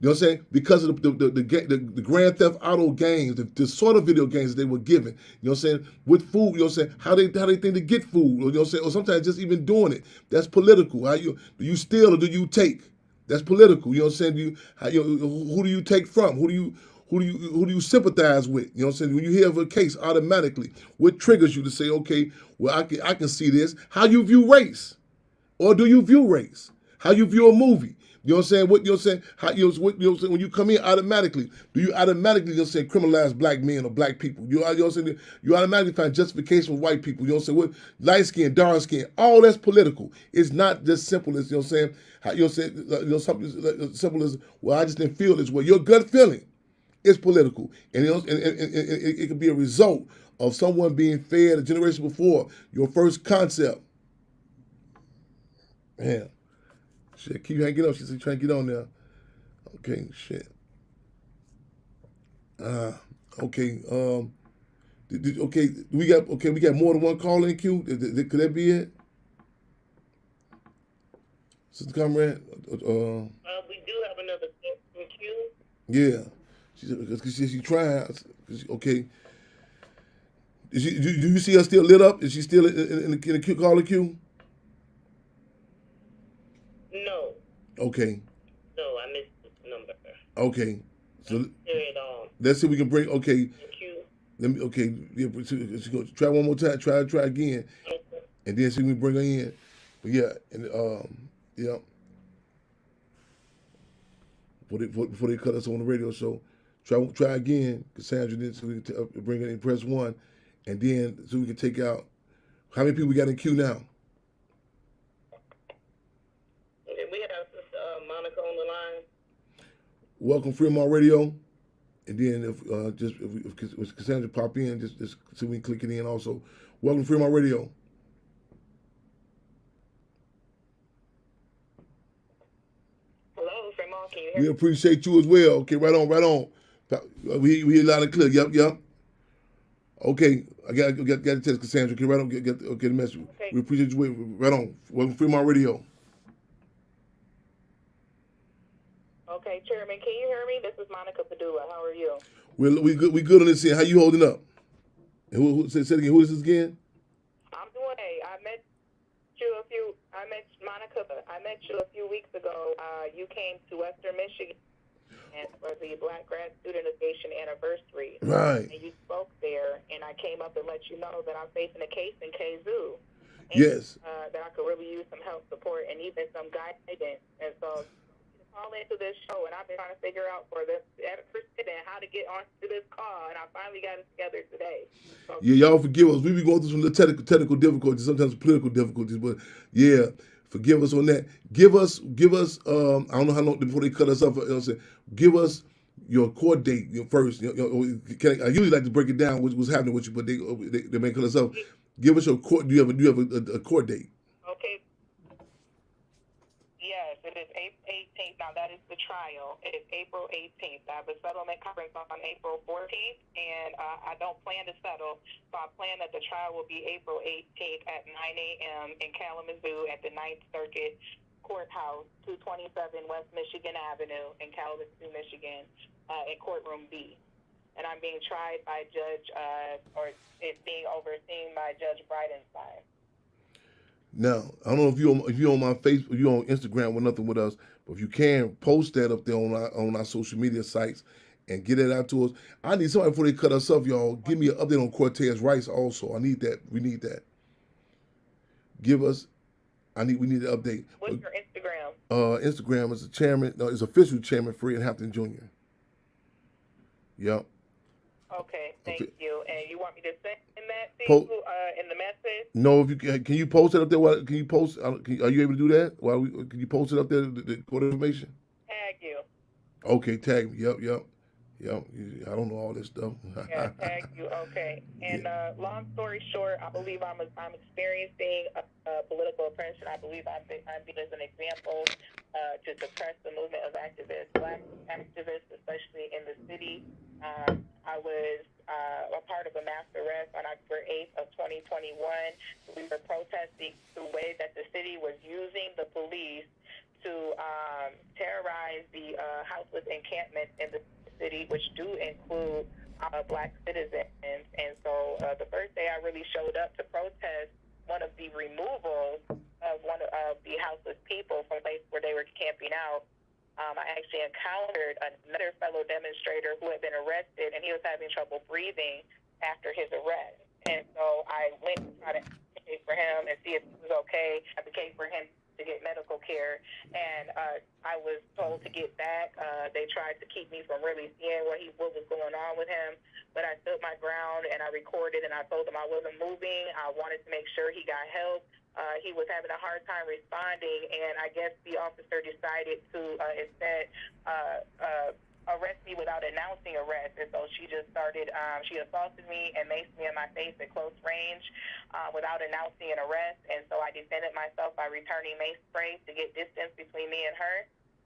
You know what I'm saying? Because of the Grand Theft Auto games, the sort of video games they were given. You know what I'm saying? With food, you know what I'm saying? How they think to get food. You know what I'm saying? Or sometimes just even doing it. That's political. Do you steal or do you take? That's political. You know what I'm saying? Who do you take from? Who do you sympathize with? You know what I'm saying? When you hear of a case, automatically, what triggers you to say, okay, well, I can see this. How you view race, or do you view race? How you view a movie? You know what I'm saying? What you know what I'm saying? How you know what I'm saying? When you come in automatically, do you automatically criminalize black men or black people? You know what I'm saying? You automatically find justification for white people. You know what I'm saying? What light skin, dark skin, all that's political. It's not just simple as you know what I'm saying. How you know something as simple as well, I just didn't feel this way. Your gut feeling is political, and it could be a result of someone being fed a generation before your first concept. Man. Shit, keep hanging up. She's trying to get on there. Okay, shit. Okay. We got more than one call in queue. Could that be it? Sister Comrade? We do have another queue. Yeah. She's trying. Okay. Do you see her still lit up? Is she still in the queue, caller queue? No, Okay. no, I missed the number. Okay. So Period. let's see if we can bring. Okay. Thank you. Let me. Okay. Yeah, let's go. Try one more time. Try again, and then see if we bring her in. But yeah, and yeah. Before they cut us on the radio show, try again, Cassandra. Then so we can bring her in. Press 1, and then so we can take out. How many people we got in queue now? Okay, we have Sister Monica on the line. Welcome, Fremont Radio. And then if Cassandra pop in, just so we can click it in also. Welcome, Fremont Radio. Hello, Fremont, can you hear We me? appreciate you as well. Okay, right on. We hear loud and clear. Yep. Okay, I got to test Cassandra. Okay, right on. Get the message. Okay. We appreciate you. Right on. Welcome, Fremont Radio. Okay, Chairman, can you hear me? This is Monica Padula. How are you? We good on this end. How you holding up? And say it again. Who is this again? I'm doing I met you a few weeks ago. You came to Western Michigan and for the Black Grad Student Association anniversary. Right. And you spoke there, and I came up and let you know that I'm facing a case in KZoo. And, Yes. that I could really use some help, support, and even some guidance. And so call into this show, and I've been trying to figure out for this and how to get onto this call, and I finally got it together today. So, Yeah, y'all forgive us. We be going through some little technical difficulties, sometimes political difficulties, but yeah, forgive us on that. Give us. I don't know how long before they cut us off. Give us your court date first. I usually like to break it down what's happening with you, but they may cut us off. Give us your court. Do you have a court date? okay. Yes, it is April 18th. Now, that is the trial. It is April 18th. I have a settlement conference on April 14th, and I don't plan to settle. So I plan that the trial will be April 18th at 9 a.m. in Kalamazoo at the 9th Circuit Courthouse, 227 West Michigan Avenue in Kalamazoo, Michigan, in Courtroom B. And I'm being tried by or it's being overseen by Judge Bridenstine. Now, I don't know if you on my Facebook, if you on Instagram or nothing with us, but if you can post that up there on our social media sites and get it out to us. I need somebody before they cut us off, y'all. Give me an update on Cortez Rice also. I need that. We need that. Give us. We need an update. What's your Instagram? Instagram is the chairman. No, it's official chairman Fred Hampton Jr. Yep. Okay, thank you. And you want me to send that to Po- you in the message? No, if you can you post it up there? Can you post? Are you able to do that? Can you post it up there? The court information. Tag you. Okay, tag me. Yep. I don't know all this stuff. Yeah, tag you. Okay. And long story short, I believe I'm experiencing political oppression. I believe I'm being as an example to suppress the movement of activists, black activists, especially in the city. I was a part of a mass arrest on October 8th of 2021. We were protesting the way that the city was using the police to terrorize the houseless encampments in the city, which do include black citizens. And so the first day I really showed up to protest one of the removals of one of the houseless people from a place where they were camping out. I actually encountered another fellow demonstrator who had been arrested, and he was having trouble breathing after his arrest. And so I went to try to advocate for him and see if he was okay, advocate for him to get medical care. And I was told to get back. They tried to keep me from really seeing what was going on with him. But I stood my ground, and I recorded, and I told him I wasn't moving. I wanted to make sure he got help. He was having a hard time responding, and I guess the officer decided to instead arrest me without announcing arrest. And so she just started, she assaulted me and maced me in my face at close range without announcing an arrest. And so I defended myself by returning mace spray to get distance between me and her.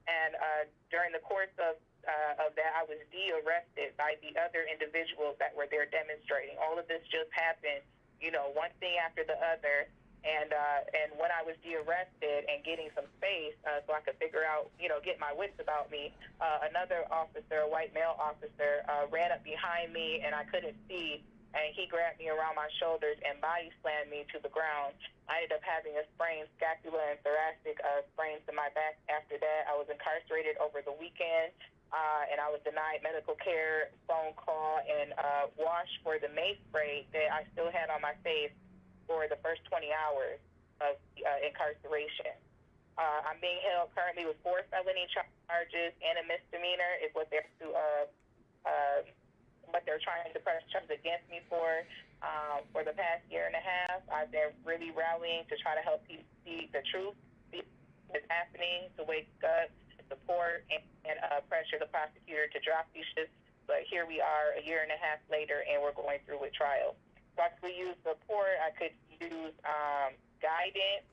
And during the course of that, I was de-arrested by the other individuals that were there demonstrating. All of this just happened, one thing after the other. And when I was de-arrested and getting some space so I could figure out, get my wits about me, another officer, a white male officer, ran up behind me, and I couldn't see and he grabbed me around my shoulders and body slammed me to the ground. I ended up having a sprained scapula and thoracic sprains in my back after that. I was incarcerated over the weekend, and I was denied medical care, phone call, and wash for the mace spray that I still had on my face for the first 20 hours of incarceration. I'm being held currently with 4 felony charges and a misdemeanor is what they're trying to press charges against me for. For the past year and a half, I've been really rallying to try to help people see the truth, see what's happening, to wake up, support, and pressure the prosecutor to drop these shit. But here we are a year and a half later, and we're going through with trial. So I could use support. I could use guidance,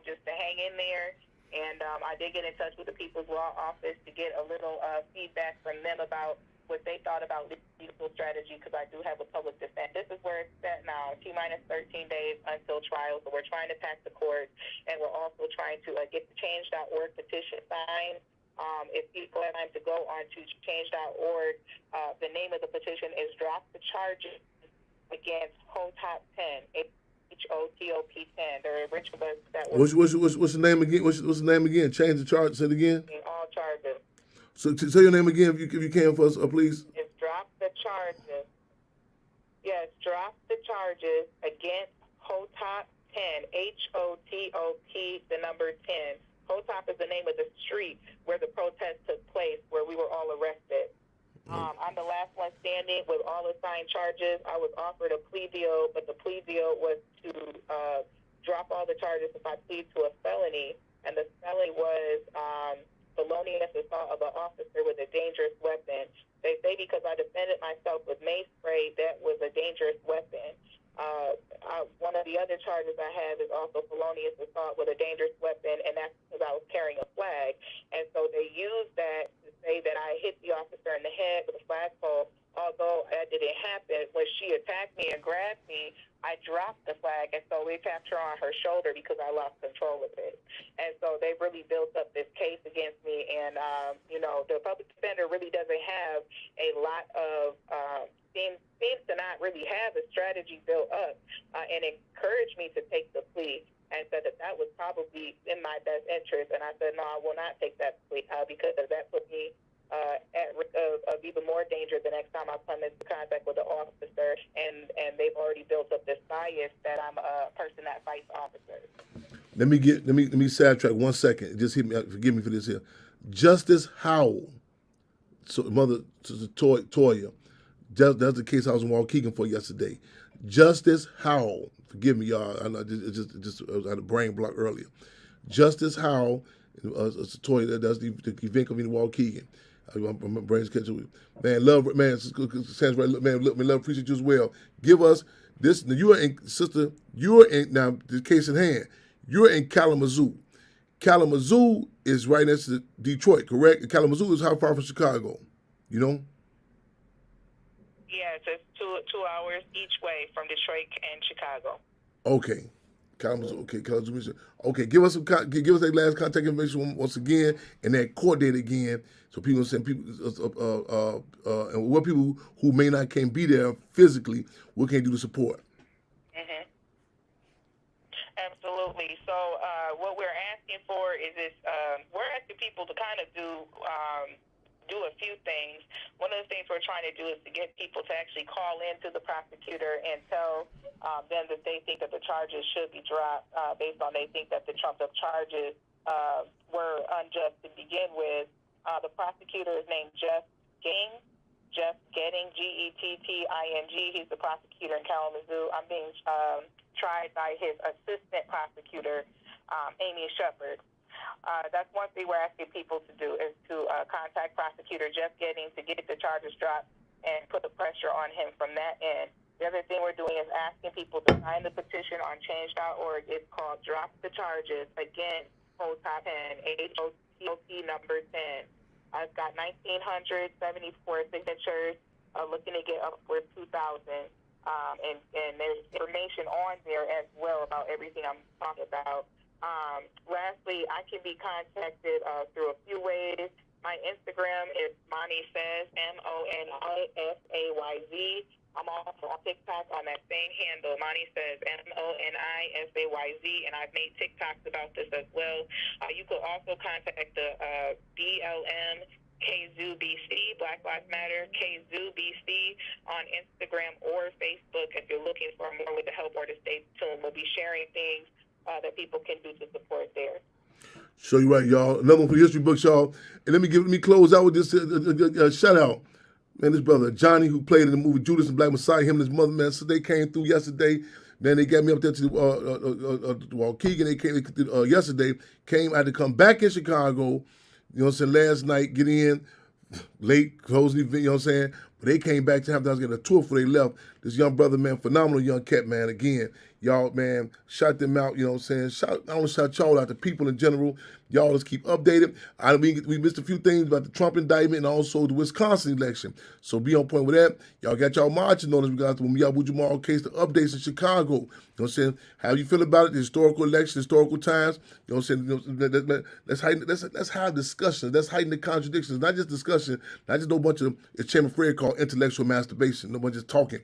just to hang in there. And I did get in touch with the People's Law Office to get a little feedback from them about what they thought about legal strategy, because I do have a public defense. This is where it's at now, T-minus 13 days until trial. So we're trying to pack the court, and we're also trying to get the change.org petition signed. If people have time to go on to change.org, the name of the petition is Drop the Charges Against HOTOP 10. HOTOP 10. The original that was What's the name again? What's the name again? Change the charge. Say it again. all charges. So say your name again if you can for us, please. It's Drop the Charges. Yes, Drop the Charges Against HOTOP 10. HOTOP, the number 10. HOTOP is the name of the street where the protest took place, where we were all arrested. I'm the last one standing with all assigned charges. I was offered a plea deal, but the plea deal was to drop all the charges if I plead to a felony, and the felony was felonious assault of an officer with a dangerous weapon. They say because I defended myself with mace spray, that was a dangerous weapon. One of the other charges I have is also felonious assault with a dangerous weapon, and that's because I was carrying a flag. And so they used that to say that I hit the officer in the head with a flagpole. Although that didn't happen, when she attacked me and grabbed me, I dropped the flag, and so we tapped her on her shoulder because I lost control of it. And so they really built up this case against me, and the public defender really doesn't have a lot of seems to not really have a strategy built up, and encouraged me to take the plea, and said that was probably in my best interest. And I said, no, I will not take that plea because that put me at risk of even more danger the next time I come into contact with an officer, and they've already built up this bias that I'm a person that fights officers. Let me sidetrack 1 second. Just hit me. Forgive me for this here. Justice Howell, so Mother Toya. That's the case I was in Waukegan for yesterday. Justice Howell. Forgive me, y'all. I know I had a brain block earlier. Justice Howell, Toya. That's the event coming in Waukegan. My brain's catching up. Man, love, appreciate you as well. Give us this. You are in, sister. You are in now. The case in hand. You're in Kalamazoo. Kalamazoo is right next to Detroit, correct? And Kalamazoo is how far from Chicago? You know? Yeah, it's 2 hours each way from Detroit and Chicago. Okay. Kalamazoo. Okay, Kalamazoo. Okay, give us that last contact information once again and that court date again, so people send people and what people who may not can't be there physically, what can do to support? Absolutely. So what we're asking for is this: we're asking people to kind of do a few things. One of the things we're trying to do is to get people to actually call in to the prosecutor and tell them that they think that the charges should be dropped based on they think that the trumped-up charges were unjust to begin with. The prosecutor is named Jeff Getting, Getting. He's the prosecutor in Kalamazoo. I'm being tried by his assistant prosecutor, Amy Shepard. That's one thing we're asking people to do is to contact prosecutor Jeff Getting to get the charges dropped and put the pressure on him from that end. The other thing we're doing is asking people to sign the petition on change.org. It's called Drop the Charges Against HOTOP 10, HOTOP number 10. It's got 1,974 signatures, looking to get upwards 2,000. And there's information on there as well about everything I'm talking about. Lastly, I can be contacted through a few ways. My Instagram is Moni Says, MONISAYZ. I'm also on TikTok on that same handle. Monty says MONISAYZ, and I've made TikToks about this as well. You could also contact the BLM KZooBC, Black Lives Matter KZooBC, on Instagram or Facebook if you're looking for more with the help, or to stay tuned. We'll be sharing things that people can do to support there. Show you right, y'all. Another one for the history books, y'all. And let me close out with this shout out. Man, this brother Johnny, who played in the movie Judas and Black Messiah, him and his mother, man, so they came through yesterday. Man, they got me up there to Waukegan. They came yesterday. I had to come back in Chicago, you know what I'm saying, last night, get in, late, closing the event, you know what I'm saying? But they came back to have, I was getting a tour before they left. This young brother, man, phenomenal young cat, man. Again, y'all, man, shout them out, you know what I'm saying? I want to shout y'all out, the people in general. Y'all just keep updated. We missed a few things about the Trump indictment and also the Wisconsin election. So be on point with that. Y'all got y'all marching notice. We got the Mumia JaMal case, the updates in Chicago. You know what I'm saying? How you feel about it? The historical election, historical times. You know what I'm saying? Let's have discussion. Let's heighten the contradictions. Not just discussion, not just no bunch of, as Chairman Fred called, intellectual masturbation. No bunch just talking.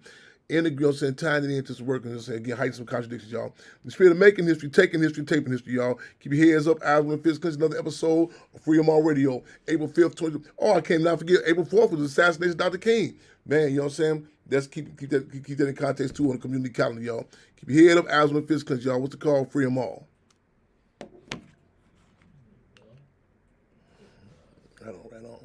In the, you know what I'm saying, tying it into some work and just saying, again, heighten some contradictions, y'all. In the spirit of making history, taking history, taping history, y'all. Keep your heads up. Eyes on the physical. Another episode of Freedom on Radio. April 5th, 20. Oh, I can't not forget, April 4th was the assassination of Dr. King. Man, you know what I'm saying? Let's keep that in context, too, on the community calendar, y'all. Keep your head up, eyes on the physical, y'all. What's the call? Free them all. Right on, right on.